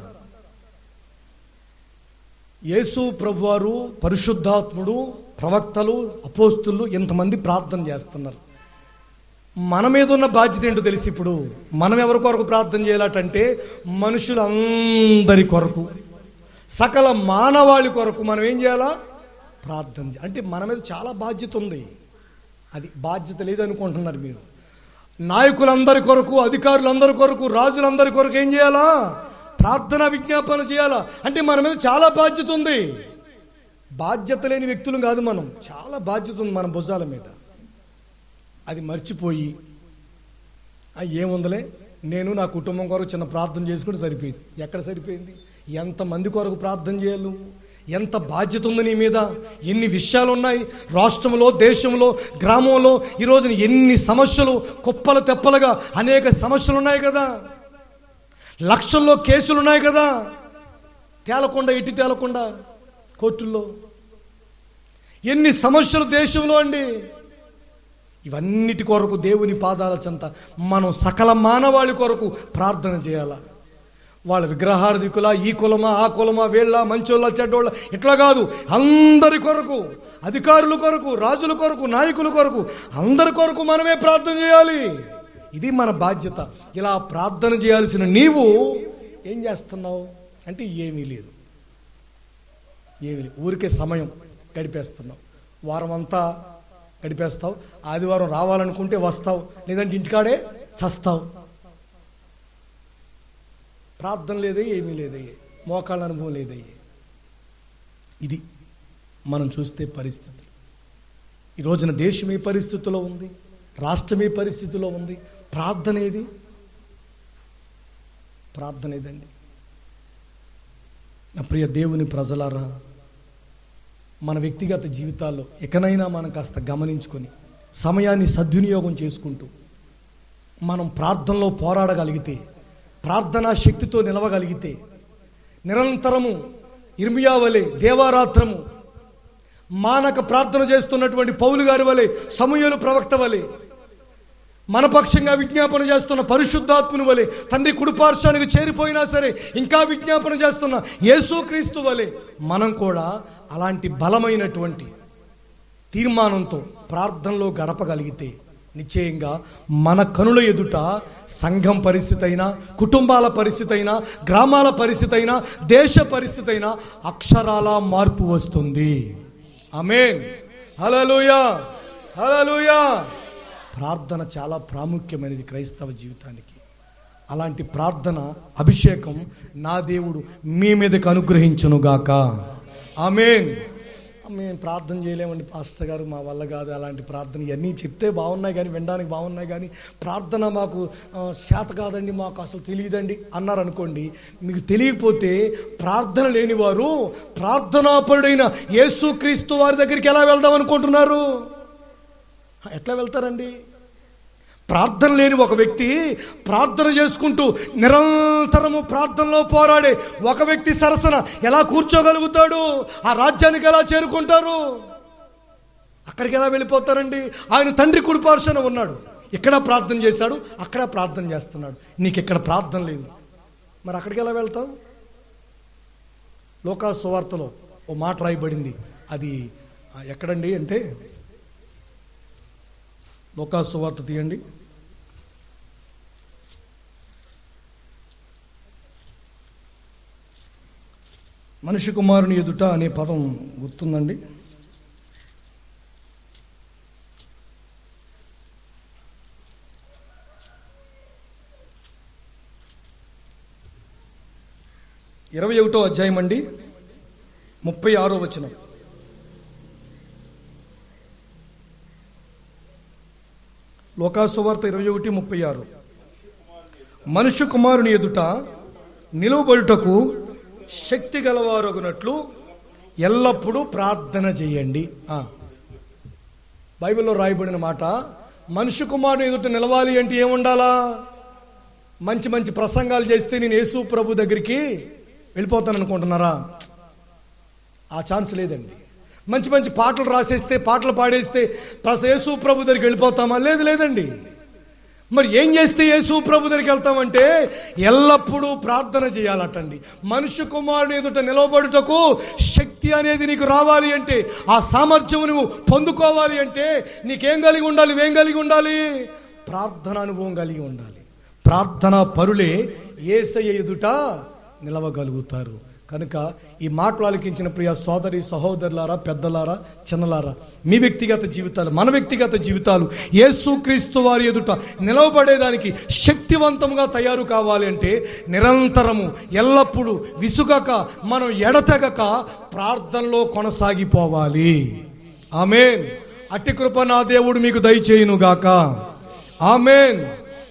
Speaker 1: యేసు ప్రభువారు, పరిశుద్ధాత్ముడు, ప్రవక్తలు, అపోస్తులు ఇంతమంది ప్రార్థన చేస్తున్నారు. మన మీద ఉన్న బాధ్యత ఏంటో తెలిసి ఇప్పుడు మనం ఎవరి కొరకు ప్రార్థన చేయాలంటే మనుషులందరి కొరకు, సకల మానవాళి కొరకు మనం ఏం చేయాలా? ప్రార్థన. అంటే మన మీద చాలా బాధ్యత ఉంది. అది బాధ్యత లేదనుకుంటున్నారు మీరు. నాయకులందరి కొరకు, అధికారులందరి కొరకు, రాజులందరి కొరకు ఏం చేయాలా? ప్రార్థన, విజ్ఞాపన చేయాలా. అంటే మన మీద చాలా బాధ్యత ఉంది. బాధ్యత లేని వ్యక్తులు కాదు మనం, చాలా బాధ్యత ఉంది మన భుజాల మీద. అది మర్చిపోయి ఏముందలే, నేను నా కుటుంబం కొరకు చిన్న ప్రార్థన చేసుకుంటే సరిపోయింది. ఎక్కడ సరిపోయింది? ఎంతమంది కొరకు ప్రార్థన చేయాలి నువ్వు? ఎంత బాధ్యత ఉంది నీ మీద, ఎన్ని విషయాలు ఉన్నాయి రాష్ట్రంలో, దేశంలో, గ్రామంలో. ఈరోజు ఎన్ని సమస్యలు, కుప్పలు తెప్పలుగా అనేక సమస్యలు ఉన్నాయి కదా, లక్షల్లో కేసులు ఉన్నాయి కదా, తేలకుండా ఇటు తేలకుండా కోర్టుల్లో ఎన్ని సమస్యలు దేశంలో అండి. ఇవన్నిటి కొరకు దేవుని పాదాల చెంత మనం సకల మానవాళి కొరకు ప్రార్థన చేయాల. వాళ్ళ విగ్రహార్థికుల, ఈ కులమా ఆ కులమా, వీళ్ళ మంచోళ్ళ చెడ్డోళ్ళ, ఇట్లా కాదు, అందరి కొరకు, అధికారుల కొరకు, రాజుల కొరకు, నాయకుల కొరకు, అందరి కొరకు మనమే ప్రార్థన చేయాలి. ఇది మన బాధ్యత. ఇలా ప్రార్థన చేయాల్సిన నీవు ఏం చేస్తున్నావు అంటే ఏమీ లేదు, ఊరికే సమయం గడిపేస్తున్నావు. వారం అంతా గడిపేస్తావు, ఆదివారం రావాలనుకుంటే వస్తావు, లేదంటే ఇంటికాడే చస్తావు. ప్రార్థన లేదే, ఏమీ లేదయ్యే, మోకాళ్ళ అనుభవం లేదయ్యే. ఇది మనం చూస్తే పరిస్థితి. ఈ రోజున దేశం ఏ పరిస్థితిలో ఉంది, రాష్ట్రం ఏ పరిస్థితిలో ఉంది. ప్రార్థన ఏది? ప్రార్థన ఏదండి? నా ప్రియ దేవుని ప్రజలారా, మన వ్యక్తిగత జీవితాల్లో ఎకనైనా మనం కాస్త గమనించుకొని సమయాన్ని సద్వినియోగం చేసుకుంటూ మనం ప్రార్థనలో పోరాడగలిగితే, ప్రార్థనా శక్తితో నిలవగలిగితే, నిరంతరము ఇర్మియా వలె దేవారాత్రము మానక ప్రార్థన చేస్తున్నటువంటి పౌలు గారి వలె, సమూయేలు ప్రవక్త వలె, మన పక్షంగా విజ్ఞాపన చేస్తున్న పరిశుద్ధాత్ముని వలె, తండ్రి కుడిపార్శ్వానికి చేరిపోయినా సరే ఇంకా విజ్ఞాపన చేస్తున్న యేసుక్రీస్తు వలె మనం కూడా అలాంటి బలమైనటువంటి తీర్మానంతో ప్రార్థనలో గడపగలిగితే నిశ్చయంగా మన కనుల ఎదుట సంఘం పరిస్థితి అయినా, కుటుంబాల పరిస్థితి అయినా, గ్రామాల పరిస్థితి అయినా, దేశ పరిస్థితి అయినా అక్షరాల మార్పు వస్తుంది. ఆమేన్, హల్లెలూయా, హల్లెలూయా. ప్రార్థన చాలా ప్రాముఖ్యమైనది క్రైస్తవ జీవితానికి. అలాంటి ప్రార్థన అభిషేకం నా దేవుడు మీ మీదకి అనుగ్రహించునుగాక. ఆమేన్. మేము ప్రార్థన చేయలేమండి పాస్టర్ గారు, మా వల్ల కాదు అలాంటి ప్రార్థన. ఇవన్నీ చెప్తే బాగున్నాయి కానీ, వినడానికి బాగున్నాయి కానీ, ప్రార్థన మాకు చేత కాదండి, మాకు అసలు తెలియదండి అన్నారనుకోండి. మీకు తెలియకపోతే ప్రార్థన లేనివారు ప్రార్థనాపరుడైన యేసుక్రీస్తు వారి దగ్గరికి ఎలా వెళ్దాం అనుకుంటున్నారు? ఎట్లా వెళ్తారండి? ప్రార్థన లేని ఒక వ్యక్తి ప్రార్థన చేసుకుంటూ నిరంతరము ప్రార్థనలో పోరాడే ఒక వ్యక్తి సరసన ఎలా కూర్చోగలుగుతాడు? ఆ రాజ్యానికి ఎలా చేరుకుంటారు? అక్కడికి ఎలా వెళ్ళిపోతారండి? ఆయన తండ్రి కుడిపార్శ్వన ఉన్నాడు, ఇక్కడ ప్రార్థన చేశాడు, అక్కడ ప్రార్థన చేస్తున్నాడు. నీకు ఇక్కడ ప్రార్థన లేదు, మరి అక్కడికి ఎలా వెళ్తావు? లోకా సువార్తలో ఓ మాట రాయబడింది. అది ఎక్కడండి అంటే, లోకా సువార్త తీయండి, మనిషి కుమారుని ఎదుట అనే పదం గుర్తుందండి? ఇరవై 21వ అధ్యాయం అండి, 36వ వచనం. లోకాసువార్త 21:36. మనుష్య కుమారుని ఎదుట నిలువబడుటకు శక్తి గలవారగునట్లు ఎల్లప్పుడూ ప్రార్థన చేయండి. బైబిల్లో రాయబడిన మాట. మనుష్య కుమారుని ఎదుట నిలవాలి అంటే ఏముండాలా? మంచి మంచి ప్రసంగాలు చేస్తే నేను యేసు ప్రభు దగ్గరికి వెళ్ళిపోతాను అనుకుంటున్నారా? ఆ ఛాన్స్ లేదండి. మంచి మంచి పాటలు రాసేస్తే, పాటలు పాడేస్తే యేసు ప్రభు దగ్గరికి వెళ్ళిపోతామా? లేదండి. మరి ఏం చేస్తే యేసు ప్రభు దగ్గరికి వెళ్తామంటే ఎల్లప్పుడూ ప్రార్థన చేయాలటండి. మనుష్య కుమారుని ఎదుట నిలవబడుటకు శక్తి అనేది నీకు రావాలి అంటే, ఆ సామర్థ్యం నువ్వు పొందుకోవాలి అంటే నీకేం కలిగి ఉండాలి? ఏం కలిగి ఉండాలి? ప్రార్థన అనుభవం కలిగి ఉండాలి. ప్రార్థనా పరులే యేసయ్య ఎదుట నిలవగలుగుతారు. కనుక ఈ మాటలు ఆలకించిన ప్రియ సోదరి సహోదరులారా, పెద్దలారా, చిన్నలారా, మీ వ్యక్తిగత జీవితాలు, మన వ్యక్తిగత జీవితాలు యేసుక్రీస్తు వారి ఎదుట నిలవబడేదానికి శక్తివంతంగా తయారు కావాలి అంటే నిరంతరము ఎల్లప్పుడూ విసుగక, మనం ఎడతెగక ప్రార్థనలో కొనసాగిపోవాలి. ఆమేన్. అట్టి కృప నా దేవుడు మీకు దయచేయునుగాక. ఆమేన్.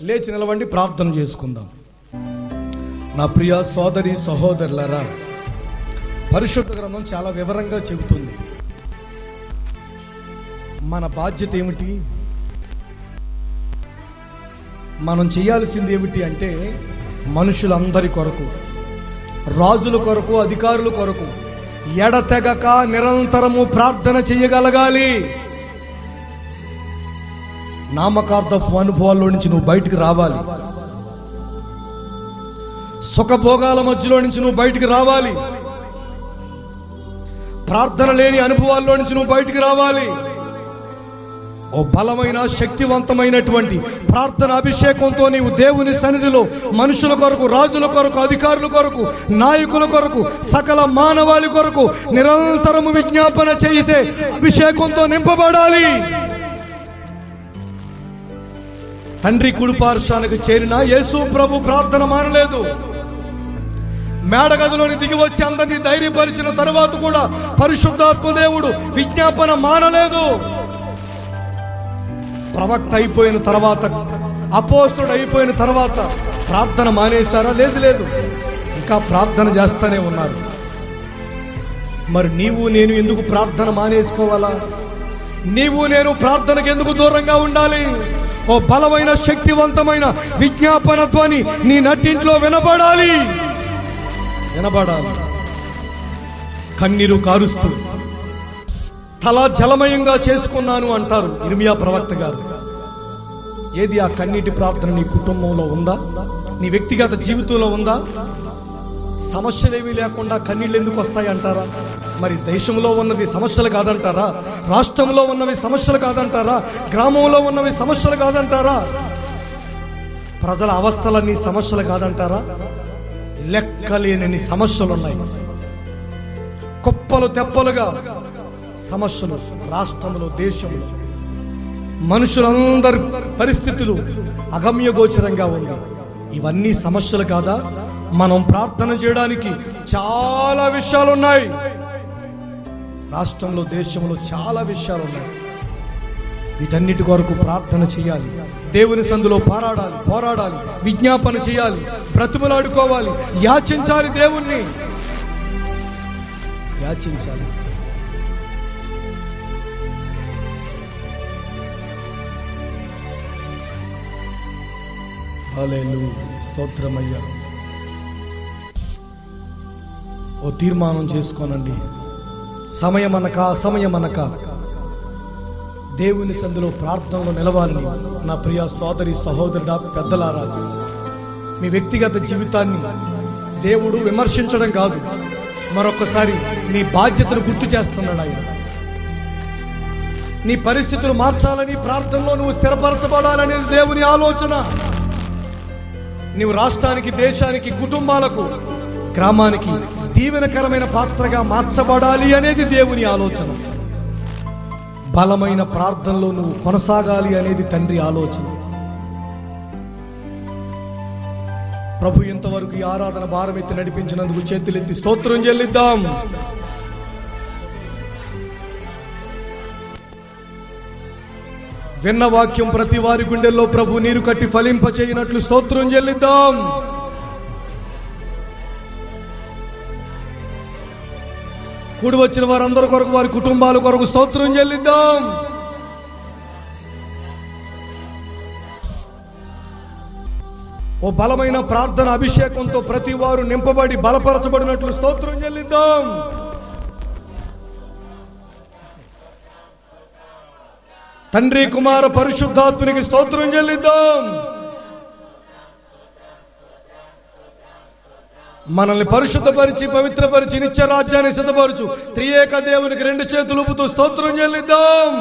Speaker 1: లేచి నిలవండి, ప్రార్థన చేసుకుందాం. నా ప్రియ సోదరి సహోదరులారా, పరిశుద్ధ గ్రంథం చాలా వివరంగా చెబుతుంది. మన బాధ్యత ఏమిటి, మనం చేయాల్సింది ఏమిటి అంటే మనుషులందరి కొరకు, రాజుల కొరకు, అధికారుల కొరకు ఎడతెగక నిరంతరము ప్రార్థన చేయగలగాలి. నామకార్థపు అనుభవాల్లో నుంచి నువ్వు బయటికి రావాలి. సుఖభోగాల మధ్యలో నుంచి నువ్వు బయటికి రావాలి. ప్రార్థన లేని అనుభవాల్లో నుంచి నువ్వు బయటికి రావాలి. ఓ బలమైన శక్తివంతమైనటువంటి ప్రార్థన అభిషేకంతో నీవు దేవుని సన్నిధిలో మనుషుల కొరకు, రాజుల కొరకు, అధికారుల కొరకు, నాయకుల కొరకు, సకల మానవాళి కొరకు నిరంతరము విజ్ఞాపన చేసే అభిషేకంతో నింపబడాలి. తండ్రి కుడిపార్శ్వానికి చేరిన యేసు ప్రభు ప్రార్థన మానలేదు. మేడగదిలోని దిగి వచ్చి అందరినీ ధైర్యపరిచిన తరువాత కూడా పరిశుద్ధాత్మ దేవుడు విజ్ఞాపన మానలేదు. ప్రవక్త అయిపోయిన తర్వాత, అపోస్తుడు అయిపోయిన తర్వాత ప్రార్థన మానేశారా? లేదు, ఇంకా ప్రార్థన చేస్తూనే ఉన్నారు. మరి నీవు నేను ఎందుకు ప్రార్థన మానేసుకోవాలా? నీవు నేను ప్రార్థనకు ఎందుకు దూరంగా ఉండాలి? ఓ బలమైన శక్తివంతమైన విజ్ఞాపన ధ్వని నీ నట్టింట్లో వినబడాలి. కన్నీరు కారుస్తూ తల జలమయంగా చేసుకున్నాను అంటారు ఇర్మియా ప్రవక్త గారు. ఏది ఆ కన్నీటి ప్రార్థన? నీ కుటుంబంలో ఉందా? నీ వ్యక్తిగత జీవితంలో ఉందా? సమస్యలేమీ లేకుండా కన్నీళ్ళు ఎందుకు వస్తాయి అంటారా? మరి దేశంలో ఉన్నది సమస్యలు కాదంటారా? రాష్ట్రంలో ఉన్నవి సమస్యలు కాదంటారా? గ్రామంలో ఉన్నవి సమస్యలు కాదంటారా? ప్రజల అవస్థలన్నీ సమస్యలు కాదంటారా? లెక్కలేని సమస్యలు ఉన్నాయి. కుప్పలు తెప్పలుగా సమస్యలు రాష్ట్రంలో, దేశంలో. మనుషులందరి పరిస్థితులు అగమ్యగోచరంగా ఉన్నాయి. ఇవన్నీ సమస్యలు కాదా? మనం ప్రార్థన చేయడానికి చాలా విషయాలు ఉన్నాయి. రాష్ట్రంలో, దేశంలో చాలా విషయాలు ఉన్నాయి. వీటన్నిటి కొరకు ప్రార్థన చేయాలి. దేవుని సందులో పోరాడాలి, విజ్ఞాపన చేయాలి, బ్రతిమలాడుకోవాలి, యాచించాలి, దేవుణ్ణి యాచించాలి. హల్లెలూయా, స్తోత్రమయ్యా. ఓ తీర్మానం చేసుకోనండి. సమయమనక అసమయమనక దేవుని సందులో ప్రార్థనలో నిలవాలని నా ప్రియ సోదరి సహోదరుడా, పెద్దలారా. మీ వ్యక్తిగత జీవితాన్ని దేవుడు విమర్శించడం కాదు, మరొకసారి నీ బాధ్యతను గుర్తు చేస్తున్నాడు ఆయన. నీ పరిస్థితులు మార్చాలని, ప్రార్థనలో నువ్వు స్థిరపరచబడాలనేది దేవుని ఆలోచన. నీవు రాష్ట్రానికి, దేశానికి, కుటుంబాలకు, గ్రామానికి దీవెనకరమైన పాత్రగా మార్చబడాలి అనేది దేవుని ఆలోచన. బలమైన ప్రార్థనలో నువ్వు కొనసాగాలి అనేది తండ్రి ఆలోచన. ప్రభు ఇంతవరకు ఈ ఆరాధన భారం ఎత్తి నడిపించినందుకు చేతులెత్తి స్తోత్రం చెల్లిద్దాం. విన్న వాక్యం ప్రతి వారి గుండెల్లో ప్రభు నీరు కట్టి ఫలింప చేయనట్లు స్తోత్రం చెల్లిద్దాం. కూడి వచ్చిన వారందరి కొరకు, వారి కుటుంబాల కొరకు స్తోత్రం చెల్లిద్దాం. ఓ బలమైన ప్రార్థన అభిషేకంతో ప్రతి వారు నింపబడి బలపరచబడినట్లు స్తోత్రం చెల్లిద్దాం. తండ్రి, కుమార, పరిశుద్ధాత్మునికి స్తోత్రం చెల్లిద్దాం. మనల్ని పరిశుద్ధపరిచి, పవిత్రపరిచి, నిత్య రాజ్యాన్ని సిద్ధపరచు త్రియేక దేవునికి రెండు చేతులు ఊపుతూ స్తోత్రం చెల్లిద్దాం.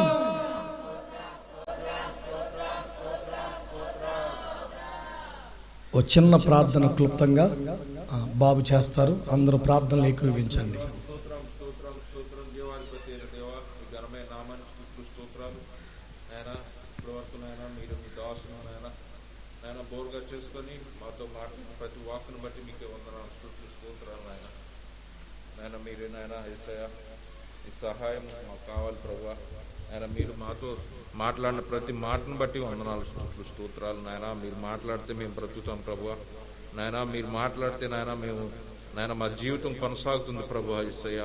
Speaker 1: ఓ చిన్న ప్రార్థన క్లుప్తంగా బాబు చేస్తారు. అందరూ ప్రార్థనలు ఏకీభవించండి. బోర్గా చేసుకొని మాతో మాట్లాడిన ప్రతి వాక్కును బట్టి మీకే వందనాలు, స్తోత్రాలు నాయన. నాయన మీరే నాయన యేసయ్య, ఈ సహాయం మాకు కావాలి ప్రభువా. నాయన మీరు మాతో మాట్లాడిన ప్రతి మాటను బట్టి వందనాలు, స్తోత్రాలు నాయన. మీరు మాట్లాడితే మేము బ్రతుకుతాం ప్రభువా. నాయన మీరు మాట్లాడితే నాయన మేము
Speaker 2: నాయన మా జీవితం కొనసాగుతుంది ప్రభు. యేసయ్య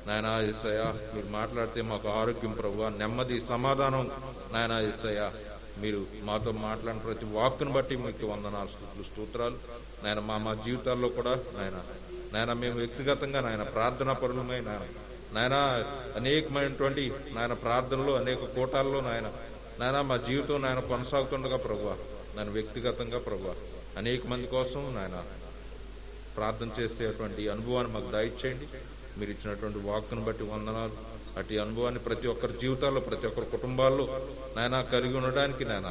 Speaker 2: నాయన యేసయ్య మీరు మాట్లాడితే మాకు ఆరోగ్యం ప్రభు, నెమ్మది, సమాధానం. నాయన యేసయ్య మీరు మాతో మాట్లాడిన ప్రతి వాక్కును బట్టి మీకు వందనాలు, స్తుతులు, స్తోత్రాలు. నాయన మా జీవితాల్లో కూడా నాయన మేము వ్యక్తిగతంగా నాయన ప్రార్థనా పరులమై నాయన అనేకమైనటువంటి నాయన ప్రార్థనలు, అనేక కూటాల్లో నాయన మా జీవితం నాయన కొనసాగుతుండగా ప్రభువా, నాయన వ్యక్తిగతంగా ప్రభువా అనేక మంది కోసం నాయన ప్రార్థన చేసేటువంటి అనుభవాన్ని మాకు దయచేయండి. మీరు ఇచ్చినటువంటి వాక్కును బట్టి వందనాలు. అటు అనుభవాన్ని ప్రతి ఒక్కరి జీవితాల్లో, ప్రతి ఒక్కరి కుటుంబాల్లో నాయన కలిగి ఉండడానికి నాయన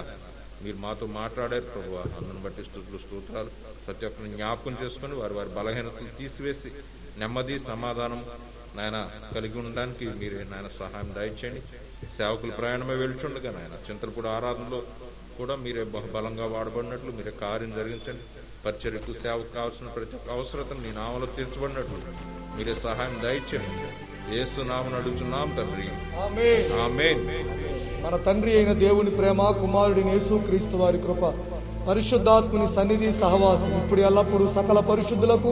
Speaker 2: మీరు మాతో మాట్లాడారు ప్రభువా. అందుని బట్టి స్తుతులు, స్తోత్రాలు. ప్రతి ఒక్కరిని జ్ఞాపకం చేసుకుని వారి బలహీనతలు తీసివేసి నెమ్మది, సమాధానం నాయన కలిగి ఉండడానికి మీరే నాయన సహాయం దయచేయండి. సేవకులు ప్రయాణమే వెళ్తుండగా నాయన చింతలపూడి ఆరాధనలో కూడా మీరే బలంగా వాడబడినట్లు మీరే కార్యం జరిగించండి. పరిచర్యకు సేవకు కావాల్సిన ప్రతి ఒక్క అవసరతను మీ నామలో తీర్చబడినట్లు మీరే సహాయం దయచేయండి. యేసు నామమున అడుగుతున్నాం తండ్రి, ఆమేన్.
Speaker 1: మన తండ్రి అయిన దేవుని ప్రేమ, కుమారుడిని యేసు క్రీస్తు వారి కృప, పరిశుద్ధాత్ముని సన్నిధి, సహవాసం ఇప్పుడు ఎల్లప్పుడూ సకల పరిశుద్ధులకు,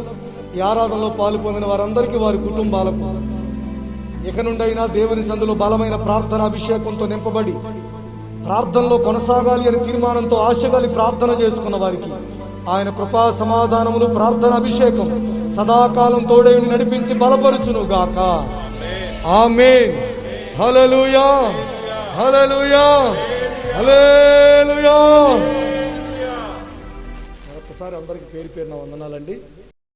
Speaker 1: ఈ ఆరాధనలో పాలు పొందిన వారందరికీ, వారి కుటుంబాలకు ఇక నుండైనా దేవుని సందులో బలమైన ప్రార్థన అభిషేకంతో నింపబడి ప్రార్థనలో కొనసాగాలి అని తీర్మానంతో ఆశగలి ప్రార్థన చేసుకున్న వారికి ఆయన కృపా సమాధానములు, ప్రార్థన అభిషేకం సదాకాలం తోడేని నడిపించి బలపరుచును గాక. ఆమేన్. హల్లెలూయా, హల్లెలూయా, హల్లెలూయా. ఒక్కసారి అందరికి పేరు పేరున వందనాలండి.